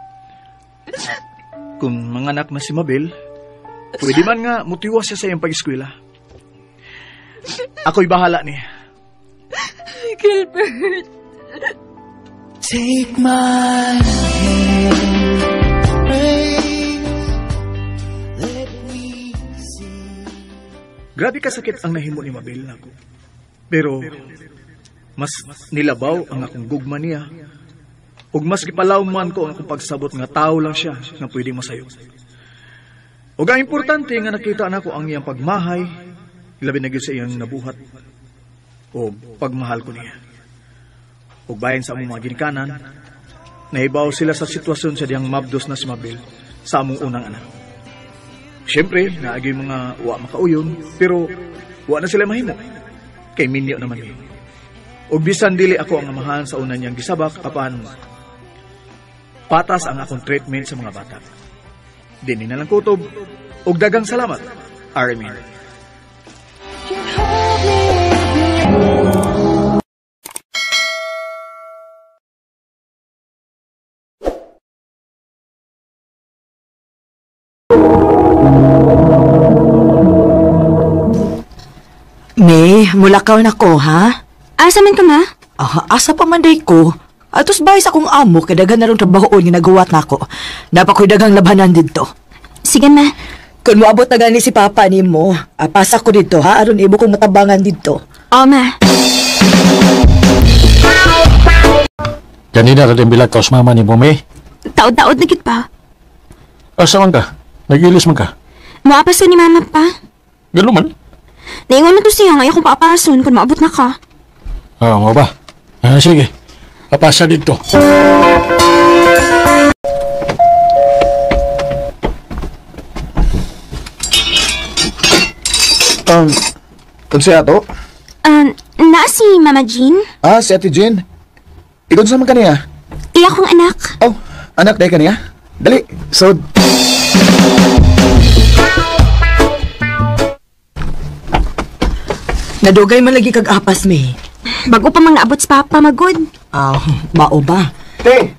Kung manganak na si Mabel, pwede man nga mutiwas siya sa iyong pag-eskwela. Ako'y bahala niya. Gilbert. Take my hand, let me see. Grabe kasakit ang nahimo ni Mabel nako. Pero mas nilabaw ang akong gugma niya. Ug mas gipalawman ko ang akong pagsabot nga tao lang siya nga pwedeng masayo. Ug ang importante nga nakita nako ang iyang pagmahay, labi na gyud sa iyang nabuhat. O pagmahal ko niya. Ug bahin sa among mga ginikanan, nahibaw sila sa sitwasyon sa diyang mabdos na si Mabel sa among unang anak. Siyempre, naagay mga wa makauyon, pero wa na sila mahimo. Kay minyo naman niya. Ug bisan dili ako ang amahan sa una niyang gisabak, apan patas ang akong treatment sa mga bata. Dini na lang kutob, ug dagang salamat, Armin. May, mulakaw na ko, ha? Asa man ka, ma? Asa pa man day ko. Atos bahay sa akong amo, kadagan na rin trabahoon nga nagawat na ko. Napakoy dagang labanan dito. Sige, ma. Kung moabot na gani si Papa ni mo, apasa ko dito, ha? Aron ibo kong matabangan dito. Ma. Kanina rin bilag ka sa mama ni mo, May. Taod-taod na gid pa. Asa man ka? Nagilis man ka? Maapason ni mama pa. Gano'n man? Naingon na to siya, ngayon kung paapason kung maabot na ka. Mo ba? Sige. Papasa dito. Kung siya to? Na si Mama Jean? Si Ate Jean. Ikaw sa man kaniya? Iya kong anak. Oh, anak dahil kaniya? Dali, sod. Nadugay man lagi kag apas, May. Bago pa mang naabot sa Papa, magod. Mao ba? Te!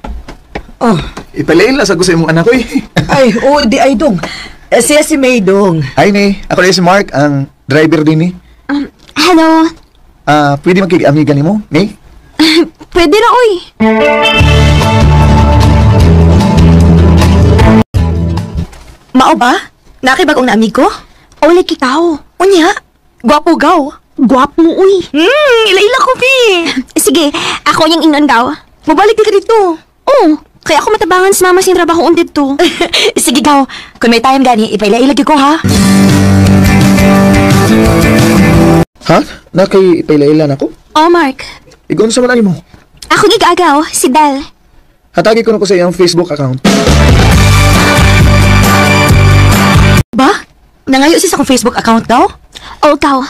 Ipalain lang sa gusto mong anak ko eh. Ay, di ay dong. Siya si May dong. Ay, ne. Ako na si Mark, ang driver din eh. Hello. Pwede magkikamigan ni mo, May? Pwede na, uy. Mao ba? Nakibagong na amigo? Ulit ikaw. Unya? Gwapo gaw. Gwapo mo, uy. Ila-ila ko, Pi. Sige, ako yung ingnon gaw. Mabalik ka dito. Kaya ako matabangan sa mama siyang trabaho dito. Sige gaw, kung may time gani, ipaila-ilagi ko, ha? Ha? Nakay pailailan ako? Oh, Mark. Igon sa man mo. Ako gigagaw, si Del. Hatagi ko na ko sa iyang Facebook account. Ba? Nangayo siya sa akong Facebook account daw? Oo, gaw.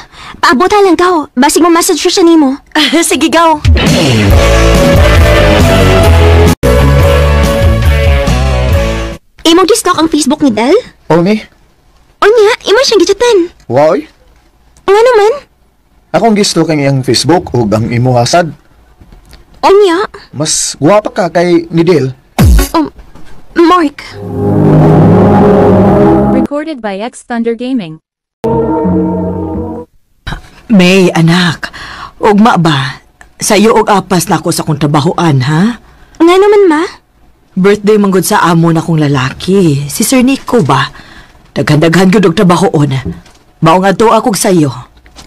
Paabutan lang, gaw. Basig mo message siya nimo. Sige, gaw. Imong gistalk ang Facebook ni Del? Oo, me. O niya, imo siyang gichatan. Wow. Nga naman? Akong gisto kang iyang Facebook ug ang imo hasad. O niya? Mas guwapa ka kay ni Del. Mark. Recorded by X Thunder Gaming. May, anak. Ugma ba? Sa'yo og apas na ako sa kong trabahoan, ha? Nga naman, ma? Birthday manggod sa amo na kong lalaki. Si Sir Nico ba? Daghan-daghan ko og trabahoon. Mao nga to akog sa'yo.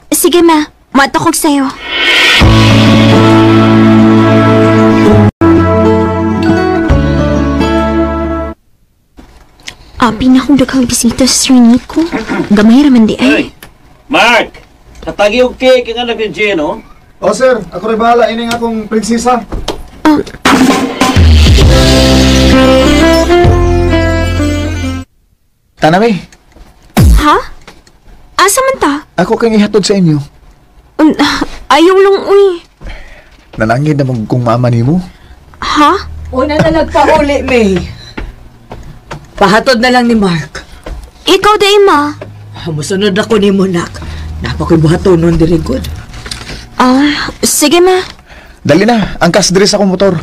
Sige, ma. Matakog sa'yo. Pinakong daghang bisita sa Sir Nico. Gamay raman di ay. Mark! Katagi og cake ang anak ni Jen, oh? Oh, sir. Ako rin bahala. Ining akong prinsesa. Tanami. Ha? Asa man ta? Ako kang ihatod sa inyo. Ayaw lang, uy. Nalangin na mong kung mama ni mo. Ha? Una na nagpahuli, May. Pahatod na lang ni Mark. Ikaw day, ma. Musunod ako ni mo, nak. Napakoy buhaton nun diri good. Sige, ma. Dali na. Angkas diri sa akong motor.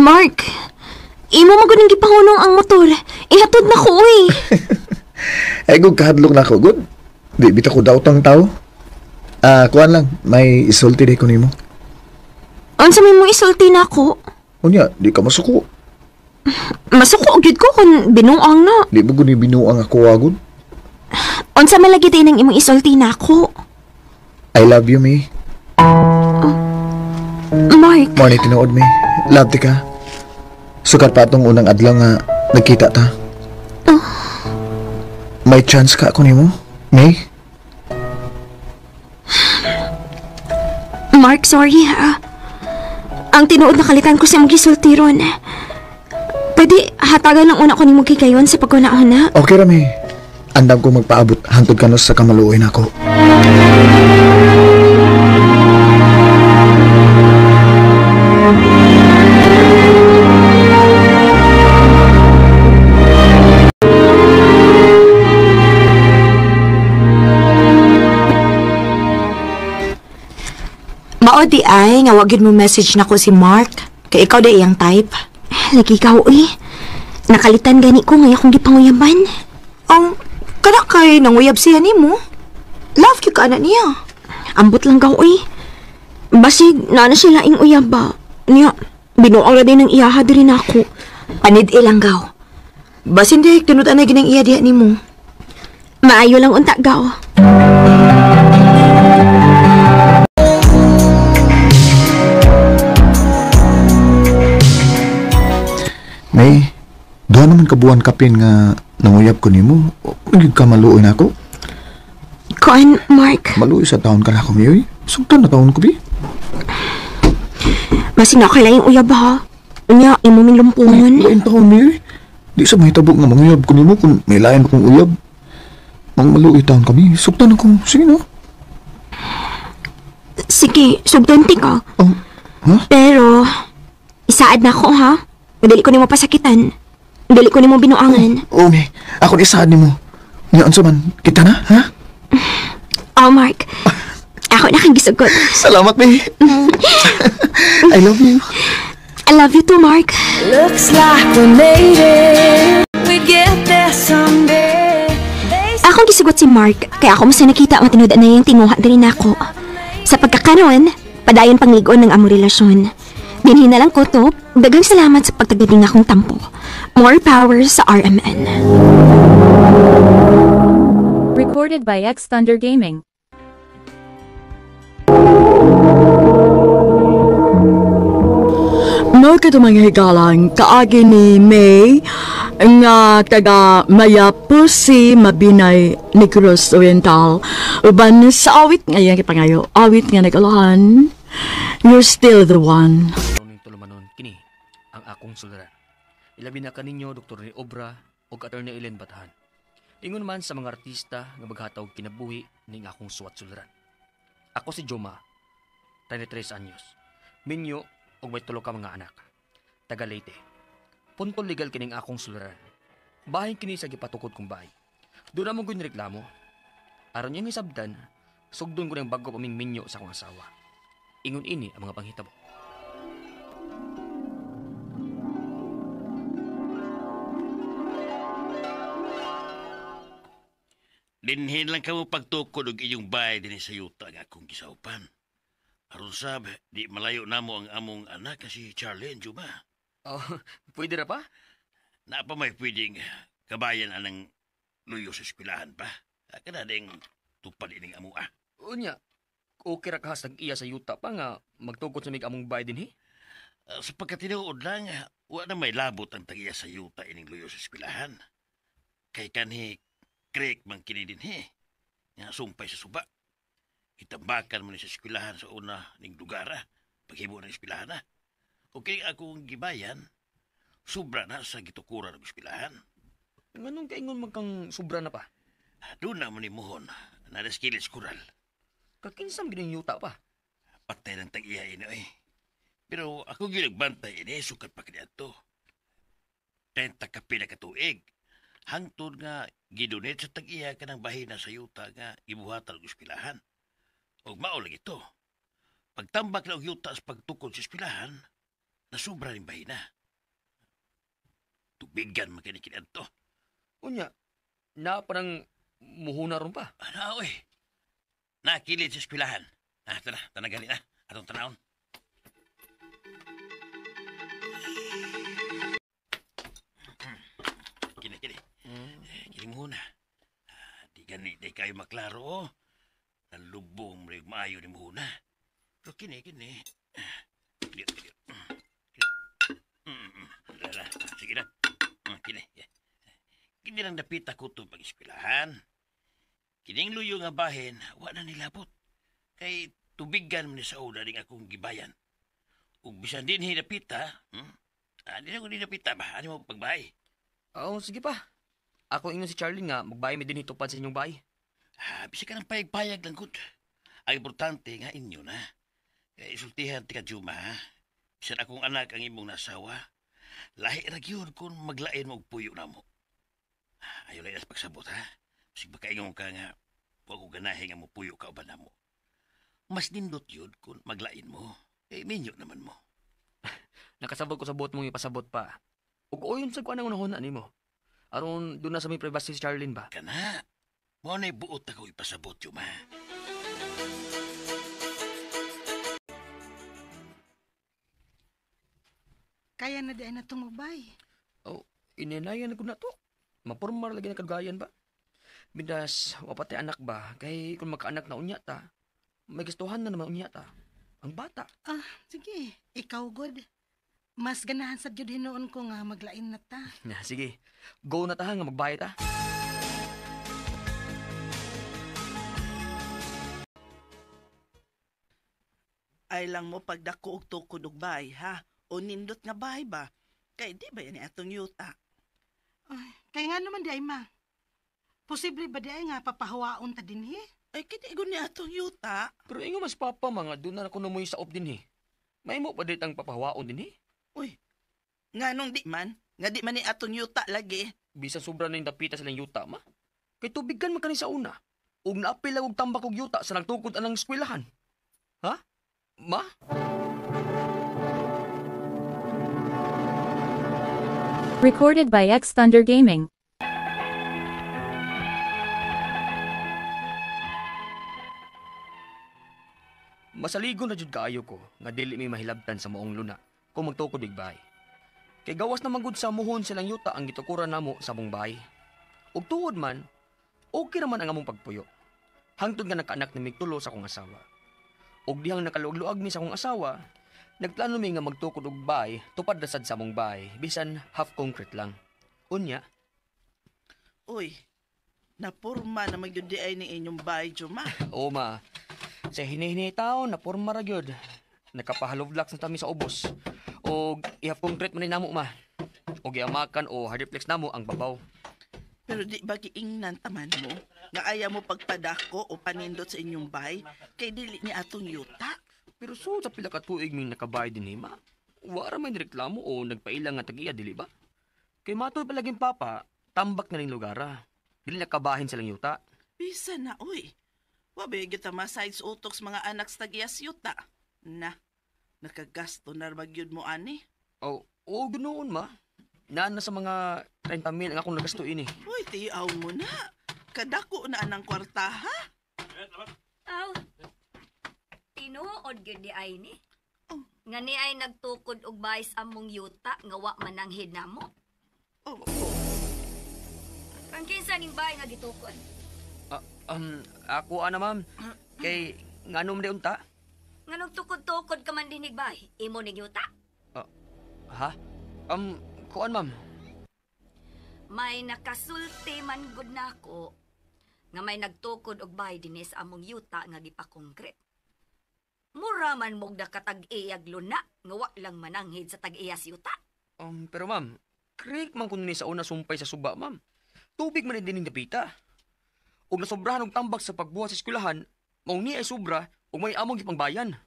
Mark, imo magunang gipahunong ang motor. Ihatod na ko, uy. Gug kahadlok na ako, good. Di bita ko daw tang tao. Kuan lang, may isulti di ko nimo. Unsa may mo isulti na ako? Unya, di ka masuko. Masuko gyud ko kung binuang na. Di mo guni binuang ako agud. Unsa may lagi din ang imong isulti na ako? I love you, May. Mark. Mo ni tinuod, May. Love ti ka. Sukat pa atong unang adlaw nga nagkita ta. May chance ka ako nimo, May? Mark, sorry ha. Ang tinuod na kalitan ko sa imong gisulti ron. Pwede hatagan lang una ko nimo gigayon sa pagkunahon na. Okay ra, May. Andam ko magpaabot hangtod kanos sa kamaluoy nako. Mao di ay, nga wagid mo message na ko si Mark. Kay ikaw di iyang type. Lagi ka, uy. Nakalitan gani ko ngayon kung gipanguyaban. Ang kana kay nanguyab siya ni mo. Love you ka na niya. Ambot lang ka, uy. Basig, na siya laing uyab ba? Niya, binuang na din ng iyaha din ako. Panid ilang gaw. Basin di, tinutan na ginang iya diya ni mo. Maayo lang unta, gaw. May, doon naman kabuan kapin nga nanguyab ko nimo. Nagig ka maluoy na ako. Kuan, Mark. Maluoy sa taon ka na ako, May. Sugtan na taon ko, Bi. Basi na kailang uyab ha. Unya, imo min lumpungan. Lain taon, May. Di sa may tabok nga manguyab ko nimo kung may lain akong uyab. Mang maluoy taon kami. Sugtan ako. Sige na. Sige, sugtanti ka. Ha? Pero, isaad na ako ha. Dali ko nimo pasakitan. Dali ko nimo binuangan. Oo, May. Ako ni isaad nimo. Ngayon sa man, kita na, ha? Mark. Ako na kang gisugot. Salamat, May. I love you. I love you too, Mark. Looks like we made it. We get there someday. Akong gisugot si Mark, kaya ako mas nakita matinood na yung tinguha din ako. Sa pagkakaroon, padayon pangligon ng among relasyon. Dinhi na lang ko to, dagang salamat sa pagtagading akong tampo. More power sa RMN. Recorded by X Thunder Gaming. No ka mga higalang kaagi ni May nga taga Mayapusi Mabinay Negros Oriental uban sa awit nga yang ipangayo awit nga nagalahan You're Still the One. Tulumanon kini ang akong suliran. Ilabi na kaninyo Dr. ni Obra o Attorney Ellen Batahan. Ingon man sa mga artista nga maghataw kinabuhi ning akong suwat suliran. Ako si Joma, 33 anyos. Minyo og may tulo ka mga anak. Taga Leyte. Puntol legal kining akong suliran. Bahin kini sa gipatukod kong bahay. Doon na mo ko nireklamo. Aron yung isabdan, sugdon ko ng bago paming minyo sa akong asawa. Ingon ini ang mga panghitabo. Dinhin lang ka mo pagtukod og iyong bahay din sa yuta nga akong gisaupan. Aron sab, di malayo na mo ang among anak kasi Charlie and Juma. Oh, pwede ra pa? Na pa may pwedeng kabayan anang luyo sa eskwelahan pa. Kada ding tupad ining amo ah. Unya, okay ra kahas iya sa yuta pa nga magtukod sa mig among bahay din Sa pagkatinuod lang, wa na may labot ang tagiya sa yuta ining luyo sa eskwelahan. Kay kanhi Craig man kini din nga sumpay sa suba. Itambakan mo ni sa eskwelahan sa una ning lugara. Paghibo ng eskwelahan na. O kini akong gibayan, sobra na sa gitukuran ng eskwelahan. Nganong kaingon man kang sobra na pa? Doon na mo ni Mohon, na skills kural. Kakinsam gining yuta pa? Patay ng tag-iya ino Pero ako ginagbantay sukat pa kanya to. 30 kapila ka tuig. Hangtod nga gidonate sa tag-iya ka ng bahina sa yuta nga ibuhatan ng eskwelahan. O mao lang ito. Pagtambak na og yuta sa pagtukod sa eskwelahan, nasubra rin bahina. Tubigan makinikinan to. Unya, na parang muhuna ron pa. Ano nakilid sa eskwelahan. Tara, tanagali na. Atong tanawon. Kini. Kini muna. Di gani, di kayo maklaro. Nalubong mo maayo ni muna. Pero kini. Sige na. Kini. Kini lang napita ko itong pag-eskwelahan. Kining luyo nga bahin, wala nilabot. Kay tubigan mo ni sa una rin akong gibayan. Ug bisan din hinapita, di na ko dinapita ba? Ano mo pagbahay? Oo, sige pa. Ako ingon si Charlie nga, magbahay mi din hitupad sa inyong bahay. Bisa ka ng payag-payag lang, good. Ang importante nga inyo na. Kaya isultihan ti ka, Juma, ha? Bisan akong anak ang imong nasawa. Lahi ra gyud kung maglain mo og puyo na mo. Ayaw lang sa pagsabot, ha? Kasi baka ingon ka nga, huwag ko ganahin nga mo puyo ka o ba na mo. Mas nindot yun kung maglain mo. Minyo naman mo. Nakasabot ko sa bot mong ipasabot pa. Ug oyon sa kuan ang unahon ni mo. Aron doon na sa may privacy si Charlene ba? Kana. Mo na buot ako ipasabot Juma. Kaya na di ay natong magbay. Oh, ininayan na ko na to. Mapormar lagi na kagayan ba? Bindas, wapati anak ba? Kay kung magkaanak na unya ta, may gustuhan na naman unya ta. Ang bata. Sige. Ikaw, God. Mas ganahan sa Diyod hinoon ko nga maglain na ta. Sige. Go na ta nga magbayad ta. Ay lang mo pagdako og tukod og bahay, ha? O nindot nga bahay ba? Kay di ba yan atong yuta? Kaya nga naman di ay ma. Posible ba di ay nga papahawaon ta din Ay kitigon ni atong yuta. Pero ingo mas papa mga doon na ako namoy sa op din May mo pa dit ang papahawaon din Uy, nga nung di man? Nga di man ni atong yuta lagi. Bisan sobra na yung dapita silang yuta ma. Kay tubigan man kani sa una. Ug naapil lang og tambak og yuta sa nagtukod anang eskwelahan. Ha? Ma? Recorded by X Thunder Gaming. Masaligon na jud kaayo ko nga dili may mahilabtan sa moong luna kung magtukod og bahay. Kay gawas na magud sa muhon silang yuta ang gitukuran namo sa mong bahay. Ug tuod man, Okay naman ang among pagpuyo. Hangtod nga nakaanak ni migtulo sa akong asawa. Og dihang nakaluag-luag mi sa akong asawa, nagplano mi nga magtukod og bahay tupad dasad sa among bahay, bisan half concrete lang. Unya, Uy, napurma na magyudi ay ni inyong bahay, Juma. oo ma, sa hinihinay taon na porma ra gyud. Nakapahalovlax na tami sa ubos. Og i-half concrete man ni namo ma. Og iamakan o hardiplex namo ang babaw. Pero di ba giingnan taman mo nga ayaw mo pagpadako o panindot sa inyong bahay kay dili ni atong yuta? Pero so sa pila ka tuig ming nakabay din ma. Wara may reklamo o nagpailang nga tagiya dili ba? Kay matod palaging papa, tambak na ning lugara. Dili nakabahin silang yuta. Bisa na, uy. Wabe kita masides utok sa mga anak sa tagiyas yuta. Na, nakagasto na magyud mo ani. Oh, ganoon ma. Naan na sa mga 30,000 ang akong nagastuin eh. Uy, tiyaw mo na. Kadako na anang kwarta, ha? Aw, tinuod gyud di ay ni. Nga ni ay nagtukod og bayis among yuta nga wa mananghid namo. Ang kinsa ning bahay nga gitukod? Ako ana ma'am. Kay nganom de unta? Nga nagtukod-tukod ka man dinig bahay, imo ning yuta? Ha? Kuan ma'am. May nakasulti man gud nako nga may nagtukod og bahay dinhi sa among yuta nga gipakongkret. Mura man mog nakatag-iyag luna nga wa lang mananghid sa tag-iyas yuta. Pero ma'am, correct man kun ni sa una sumpay sa suba ma'am. Tubig man din napita. Og nasobrahan og tambak sa pagbuhat sa eskwelahan, mao ni ay sobra og may among gipangbayan.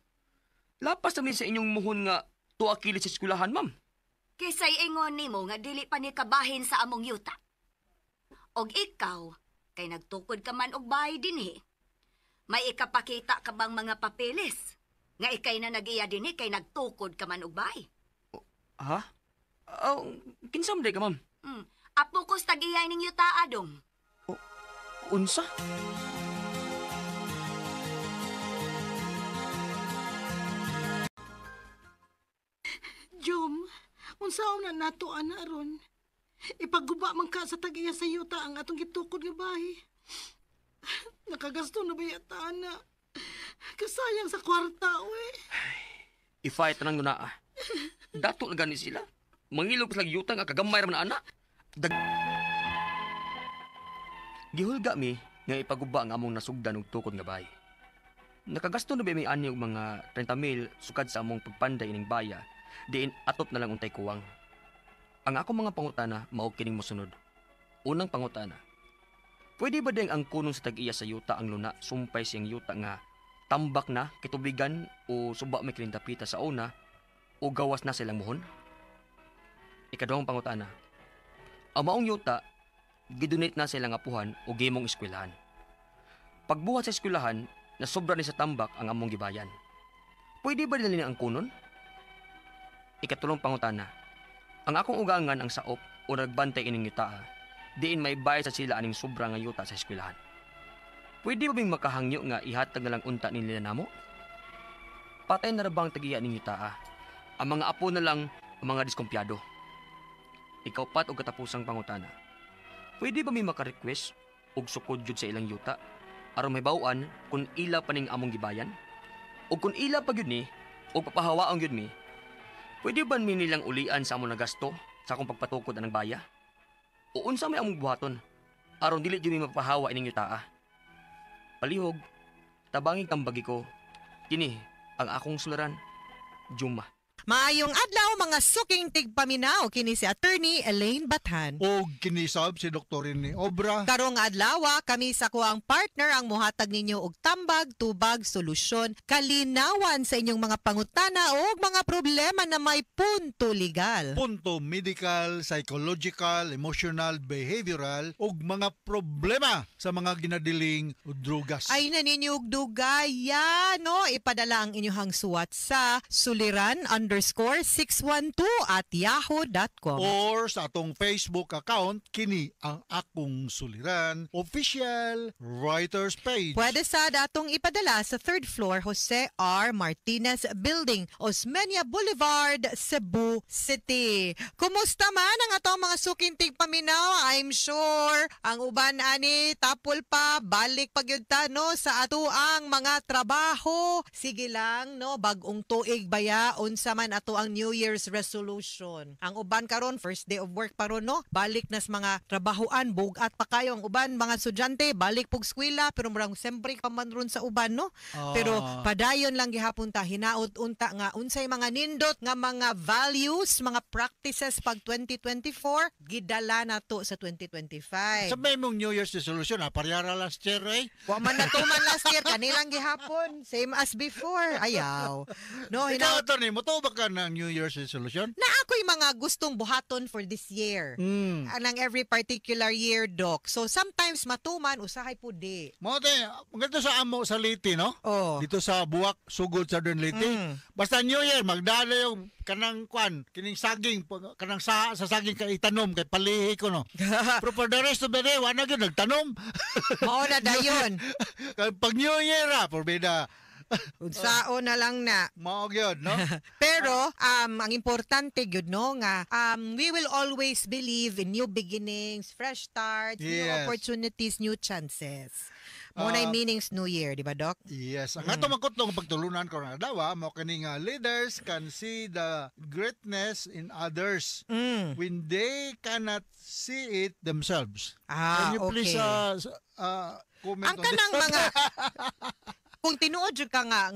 Lapas naman sa inyong muhon nga 2 kilos sa eskwelahan ma'am. Kisay ingon nimo nga dili pa ni kabahin sa among yuta. Og ikaw, kay nagtukod ka man og bahay dinhi. May ikapakita ka bang mga papeles? Nga ikay na nag-iya dinhi kay nagtukod ka man og bahay. Ha? Kinsam day ka ma'am? Apo ko sa tag-iyay ning yuta adong. Unsa? Jom, unsaon na nato ana ron. Ipagguba man ka sa tagiya sa yuta ang atong gitukod nga bahay. Nakagasto na ba yata ana? Kasayang sa kwarta, we. I-fight na nga na. Dato na gani sila. Mangilog sa yuta nga kagamay raman na anak. Gihulga mi nga ipaguba ang among nasugdan og tukod nga bahay. Nakagasto na ba may ani og mga 30,000 sukad sa among pagpanday ining baya, diin atop na lang untay kuwang. Ang akong mga pangutana mao kining mosunod. Unang pangutana. Pwede ba ding ang kunong sa tag-iya sa yuta ang luna sumpay siyang yuta nga tambak na kitubigan o suba may kilintapita sa una o gawas na silang muhon? Ikaduhang pangutana. Ang maong yuta gidonate na silang apuhan o gimong eskwelahan. Pagbuhat sa eskwelahan, na sobra ni sa tambak ang among gibayan. Pwede ba nila ang kunon? Ikatulong pangutana. Ang akong ugangan ang saop o nagbantay ining yuta, diin may bayad sa sila aning sobra nga yuta sa eskwelahan. Pwede ba bing makahangyo nga ihatag na lang unta nila namo? Patay na rabang tagiya ning yuta. Ang mga apo na lang ang mga diskumpyado. Ikaw pat og katapusang pangutana. Pwede ba may maka-request og sukod jud sa ilang yuta aron may bawaan kung ila pa ning among gibayan? O kung ila pa gyud ni o papahawaon gyud mi, pwede ba mi nilang ulian sa among nagasto sa akong pagpatukod anang baya? O unsa may among buhaton aron dili gyud mi mapahawa ining yuta? Palihog, tabangig kang bagi ko. Kini ang akong sularan, Juma. Maayong adlaw mga suking tigpaminaw kini si Attorney Elaine Bathan. O kinisab si Dr. Rene Obra. Karong adlaw kami sa kuang partner ang muhatag ninyo og tambag, tubag, solusyon, kalinawan sa inyong mga pangutana o mga problema na may punto legal. Punto medical, psychological, emotional, behavioral ug mga problema sa mga ginadiling drugas. Ay na ninyo og dugaya, no? Ipadala ang inyong suwat sa suliran _ @yahoo.com. Or sa atong Facebook account, kini ang akong suliran, official writers page. Pwede sa datong ipadala sa 3rd floor Jose R. Martinez Building, Osmeña Boulevard, Cebu City. Kumusta man ang atong mga sukintig paminaw? I'm sure ang uban ani tapol pa balik pagyud no sa ato ang mga trabaho. Sige lang no, bagong tuig baya unsa man ato ang New Year's resolution. Ang uban karon first day of work paron no, balik nas mga trabahoan, bugat pa kayo. Ang uban mga estudyante balik pug eskwela pero murang siyempre pa man ron sa uban no. Pero padayon lang gihapon ta, hinaot unta nga unsay mga nindot nga mga values, mga practices pag 2024 gidala na to sa 2025. Sabay mong New Year's resolution, pariyara last year, eh? Wa man natuman last year, kanilang gihapon, same as before. Ayaw. No, Ikaw, Tony, mo to ba ka ng New Year's resolution? Na ako'y mga gustong buhaton for this year. Anang every particular year, Doc. So, sometimes matuman, usahay po di. Mo, ganito sa amo sa Leyte, no? Dito sa Buwak, Sugod, Southern Leyte. Basta New Year, magdala yung kanang kining saging, kanang sa saging kay itanom, kay palihi ko, no? Pero for the rest of the day, wala yun, nagtanom. Oo na dayon. Pag New Year, porbida. Unsao na lang na. Maog yun, no? Pero, ang importante yun, no, nga, we will always believe in new beginnings, fresh starts, new opportunities, new chances. Muna yung meanings New Year, di ba, Doc? Yes. Ang ato magkutlong pagtulunan ko na daw, mo kaning leaders can see the greatness in others when they cannot see it themselves. Can you please comment ang on kanang this? mga kung tinuod jud ka nga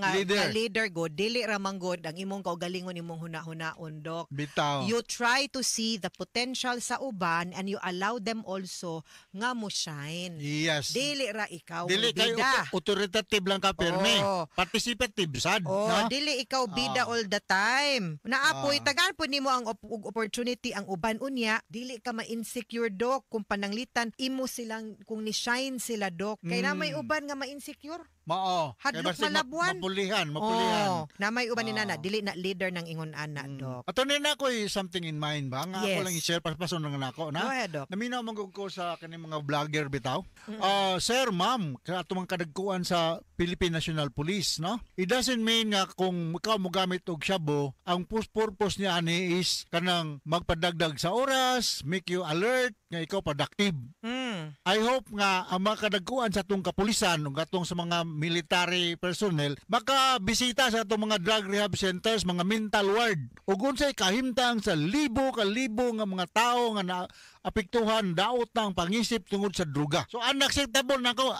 leader go, dili ra man god ang imong kaugalingon imong huna-hunaon, Doc. Bitaw. You try to see the potential sa uban and you allow them also nga mo shine. Yes. Dili ra ikaw Dili kayo bida. authoritative lang ka perme. Participative sad. No? Dili ikaw bida all the time. Naapoy tagaan po nimo ang opportunity ang uban unya, dili ka ma-insecure, Doc, kung pananglitan imo silang kung ni shine sila, Doc. Kay na may uban nga ma-insecure. Mao. Hadlok malabuan. Mapulihan. Na may uban ni nana, dili na leader ng ingon ana, Doc. Ato nina ko something in mind ba? Nga ako lang i-share pason ng nako na. Go ahead, Doc. Naminaw man ko sa kaning mga vlogger bitaw. Sir, ma'am, ato man kadagkuan sa Philippine National Police, no? It doesn't mean nga kung ikaw mo gamit og shabu, ang purpose niya ani is kanang magpadagdag sa oras, make you alert, nga ikaw productive. I hope nga ang mga kadagkuan sa atong kapulisan ug atong sa mga military personnel makabisita sa atong mga drug rehab centers, mga mental ward. Ug unsay kahimtang sa libo-kalibo nga mga tawo nga naapektuhan daot ng pangisip tungod sa druga. So unacceptable nako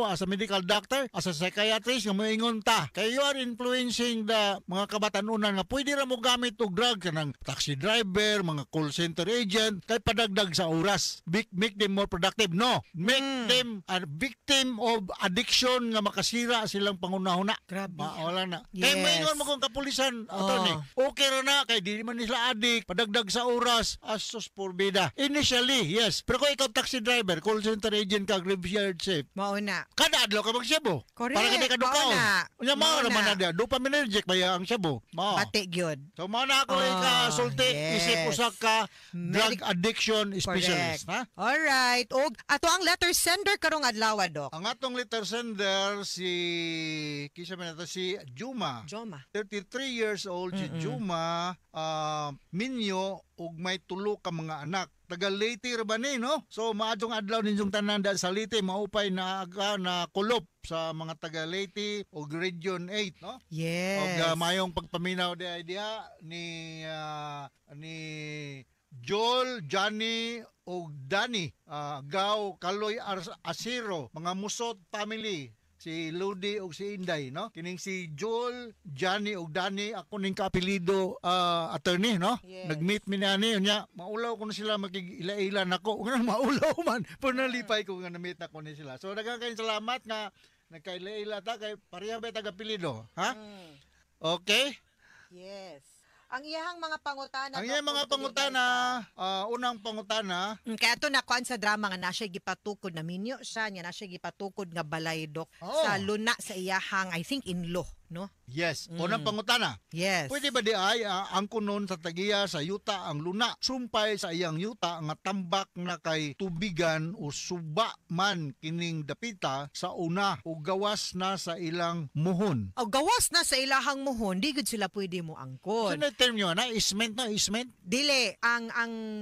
as a medical doctor, as a psychiatrist nga moingon ta kay you are influencing the mga kabatanunan nga pwede ra mo gamit og drug kanang taxi driver, mga call center agent kay padagdag sa oras. Make them more productive. No, make them a victim of addiction nga makasira silang pangunahuna. Grabe. Wala na. Yes. Kay moingon mo kung kapulisan, attorney, okay ra na kay di man nila addict, padagdag sa oras, asos porbida. Initially, yes. Pero kung ikaw taxi driver, call center agent ka, graveyard safe. Mauna. Kada adlaw ka mag-shabu. Correct. Para kada kadukaw. Mauna. Mao naman na dia. Dopaminergic ba ang shabu? Mao. Pati gyud. So mao na ako ika-sulti, isip usak ka drug addiction specialist, ha? Alright. Og ato ang letter sender karong adlaw, Doc. Ang atong letter sender si Juma. 33 years old si Juma, minyo ug may tulo ka mga anak. Taga Leyte ra ba ni, no? So maadtong adlaw ninyong tanan sa Leyte maupay na kulop sa mga taga Leyte ug Region 8, no? Yes. Og mayong pagpaminaw diha ni Joel, Johnny o Danny, Gaw, Kaloy, Asiro, mga Musot family, si Ludi o si Inday, no? Kining si Joel, Johnny o Danny, ako ning kaapelido attorney, no? Yes. Nag-meet mi nani unya, maulaw ko na sila magigila-ila nako. Ug maulaw man, pero nalipay ko nga na-meet nako ni sila. So daghang kay salamat nga nagkaila-ila ta kay pareha ba taga-apelido, ha? Okay? Yes. Ang iyahang mga pangutana. Ang iyahang mga pangutana, unang pangutana. Kaya ito nakuan sa drama nga nasya gipatukod na minyo siya, nga nasya gipatukod nga balay, Doc, sa luna sa iyahang, I think, in-law. no? Yes. Unang pangutana. Yes. Pwede ba di ay ang kunon sa tagiya sa yuta ang luna sumpay sa iyang yuta nga tambak na kay tubigan o suba man kining dapita sa una o gawas na sa ilang muhon. O gawas na sa ilahang muhon, di gud sila pwede mo angkon. So na term yun na isment na isment? Dili ang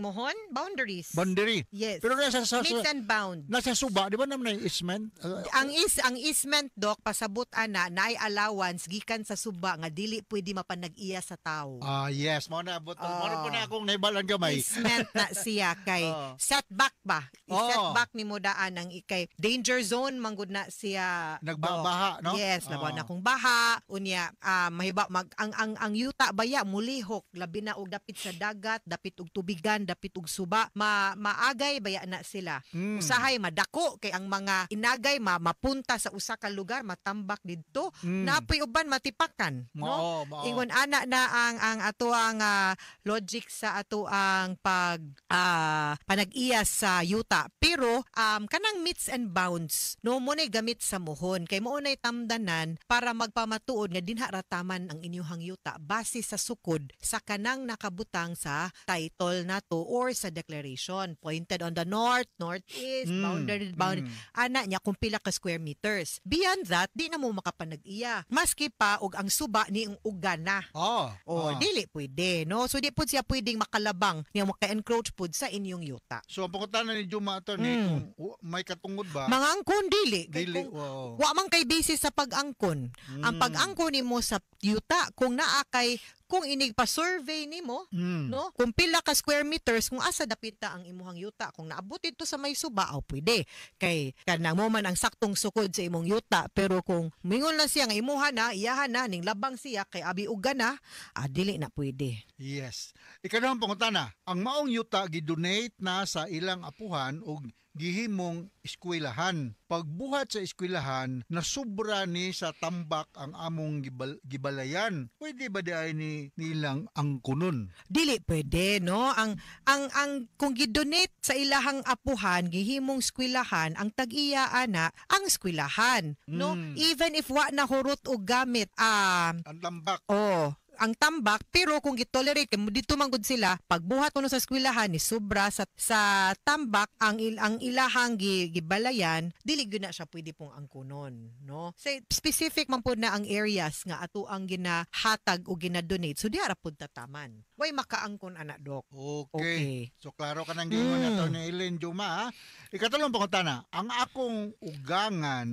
muhon boundaries. Boundary. Yes. Pero nasa Meets and bound. Nasa suba, di ba naman na isment? Ang easement dok pasabot ana naay allowance gikan sa suba nga dili pwede mapanag-iya sa tao. Yes, mo na abot. Mo po na akong naibalan gamay. Easement na siya kay setback ba? I-setback ni mo daan ang ikay danger zone manggod na siya. Nagbaha, no? Yes, laban na kung baha unya mahiba ang yuta baya mulihok labi na og dapit sa dagat, dapit og tubigan, dapit og suba, maagay baya na sila. Usahay madako kay ang mga inagay mapunta sa usa ka lugar matambak didto napoy uban matipakan no ingon ana na ang ato ang logic sa ato ang panag-iya sa yuta pero kanang meets and bounds no mo nay gamit sa muhon kay mo nay tamdanan para magpamatuod nga dinha rataman ang inyuhang yuta base sa sukod sa kanang nakabutang sa title nato or sa declaration pointed on the northeast boundary ana nya kung pila ka square meters. Beyond that, di na mo makapanag-iya. Maski pa og ang suba ni ang ugana. Dili pwede, no? So di pud siya pwedeng makalabang niya maka-encroach pud sa inyong yuta. So ang pangutana ni Juma ato ni kung may katungod ba? Mga angkon dili. Dili. Wa man kay basis sa pag-angkon. Ang pag-angkon nimo sa yuta kung naa kay kung inig pa survey nimo no kung pila ka square meters kung asa dapita ang imuhang yuta kung naabot ito sa may suba pwede kay kanang mo man ang saktong sukod sa imong yuta pero kung mingon na siya nga imuha na iyahan na ning labang siya kay abi uga na dili na pwede. Yes. Ikaduhang pangutana, ang maong yuta gidonate na sa ilang apuhan og gihimong eskwelahan. Pagbuhat sa eskwelahan, nasubra ni sa tambak ang among gibalayan. Pwede ba di ay nilang ang kunon? Dili pwede, no? Ang kung gidonate sa ilahang apuhan, gihimong eskwelahan, ang tag-iya ana, ang eskwelahan, no? Even if wa na hurot o gamit, ang tambak. Ang tambak pero kung gitolerate dito manggod sila pagbuhat kuno sa eskwelahan ni sobra sa tambak ang ilahang gibalayan dili gyud na siya pwede pong angkunon no say specific man pud na ang areas nga ato ang ginahatag o ginadonate so diara pud tataman way makaangkon ana dok. Okay. So klaro ka nang gingon nato ni Ellen Juma. Ikatulong pangutana, ang akong ugangan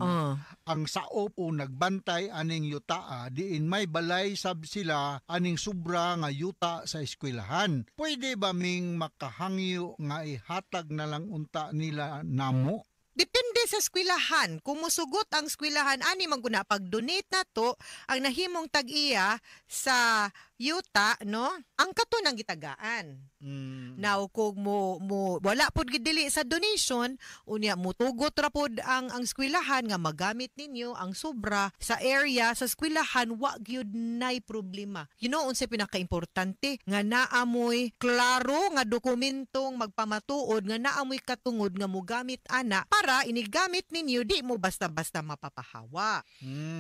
ang saop o nagbantay aning yuta diin may balay sab sila aning sobra nga yuta sa eskwelahan. Pwede ba ming makahangyo nga ihatag na lang unta nila namo? Depende sa eskwelahan. Kung musugot ang eskwelahan, ani maguna pag-donate na to, ang nahimong tag-iya sa yuta, no? Ang kato ng gitagaan. Now, kung wala pod gidili sa donation, unya mutugot ra pod ang eskwelahan nga magamit ninyo ang sobra sa area sa eskwelahan, wa gyud nay problema. You know, unsa pinaka-importante nga naamoy klaro nga dokumentong magpamatuod nga naamoy katungod nga mogamit ana para inigamit ninyo di mo basta-basta mapapahawa.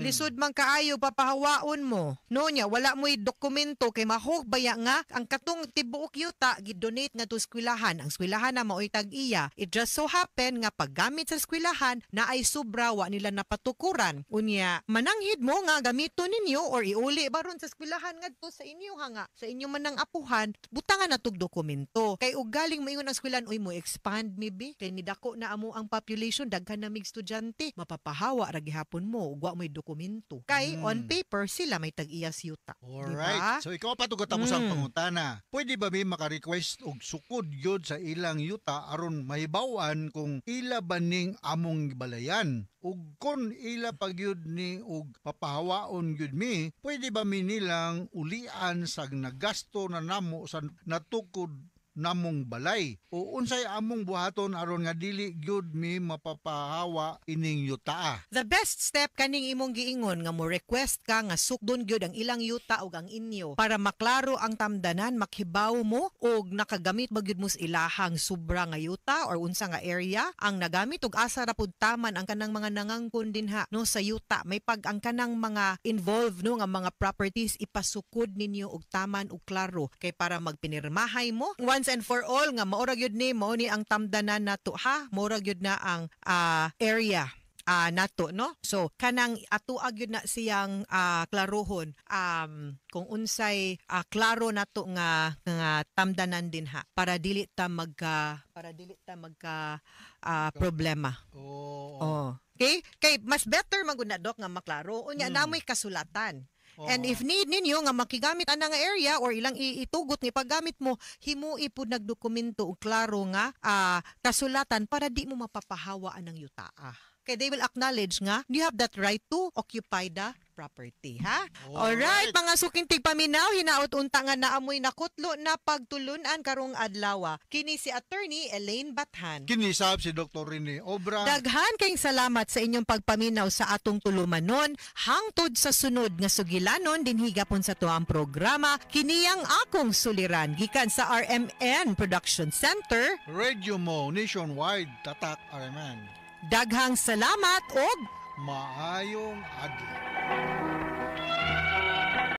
Lisod man kaayo papahawaon mo. No nya wala mo'y dokumento kay mahog baya nga ang katong tibuok yuta gidonate nga to eskwelahan. Ang eskwelahan na maoy tag-iya. It just so happen nga paggamit sa eskwelahan na ay sobra wa nila napatukuran. Unya mananghid mo nga gamiton ninyo or iuli baron sa eskwelahan ngadto sa inyo hanga sa inyo manang apuhan butangan na tog dokumento. Kay ug galing moingon ang eskwelahan uy mo expand maybe kay nidako na amo ang population daghan na mig estudyante mapapahawa ra gihapon mo ug wa mo'y dokumento. Kay on paper sila may tag-iyas yuta. Alright. Diba? So ikaw patugot mo sa pangutana. Pwede ba may maka-request og sukod gyud sa ilang yuta aron mahibaw-an kung ila baning among balayan? Ug kon ila pagyud ni og papahawaon gyud mi, pwede ba mi nilang ulian sa nagasto na namo sa natukod namong balay. O unsay among buhaton aron nga dili gyud mi mapapahawa ining yuta. The best step kaning imong giingon nga mo request ka nga sukdon gyud ang ilang yuta ug ang inyo para maklaro ang tamdanan, makhibaw mo og nakagamit ba gyud mo sa ilahang sobra nga yuta or unsa nga area ang nagamit ug asa ra pud taman ang kanang mga nangangkon dinha no sa yuta. May pag ang kanang mga involved no nga mga properties ipasukod ninyo og taman ug klaro kay para magpinirmahay mo once and for all nga maura gyud ni mao ni ang tamdanan nato ha, maura gyud na ang area nato no. So kanang atuag gyud na siyang klarohon kung unsay klaro nato nga tamdanan din ha para dili ta magka problema. Oh. Okay? Kay mas better magud na dok nga maklaro unya namoy kasulatan. And if need ninyo nga makigamit ana nga area or ilang itugot ni paggamit mo, himui pud nagdokumento og klaro nga kasulatan para di mo mapapahawa anang yuta. Kay they will acknowledge nga you have that right to occupy the property, ha? Alright, mga sukintig paminaw, hinaot unta nga naamoy nakutlo na pagtulunan karong adlaw. Kini si Attorney Elaine Bathan. Kinisab si Dr. Rene Obra. Daghan kayong salamat sa inyong pagpaminaw sa atong tulumanon. Hangtod sa sunod nga sugilanon din higapon sa tuang programa. Kiniyang akong suliran gikan sa RMN Production Center. Radio mo nationwide tatak RMN. Daghang salamat og maayong adlaw.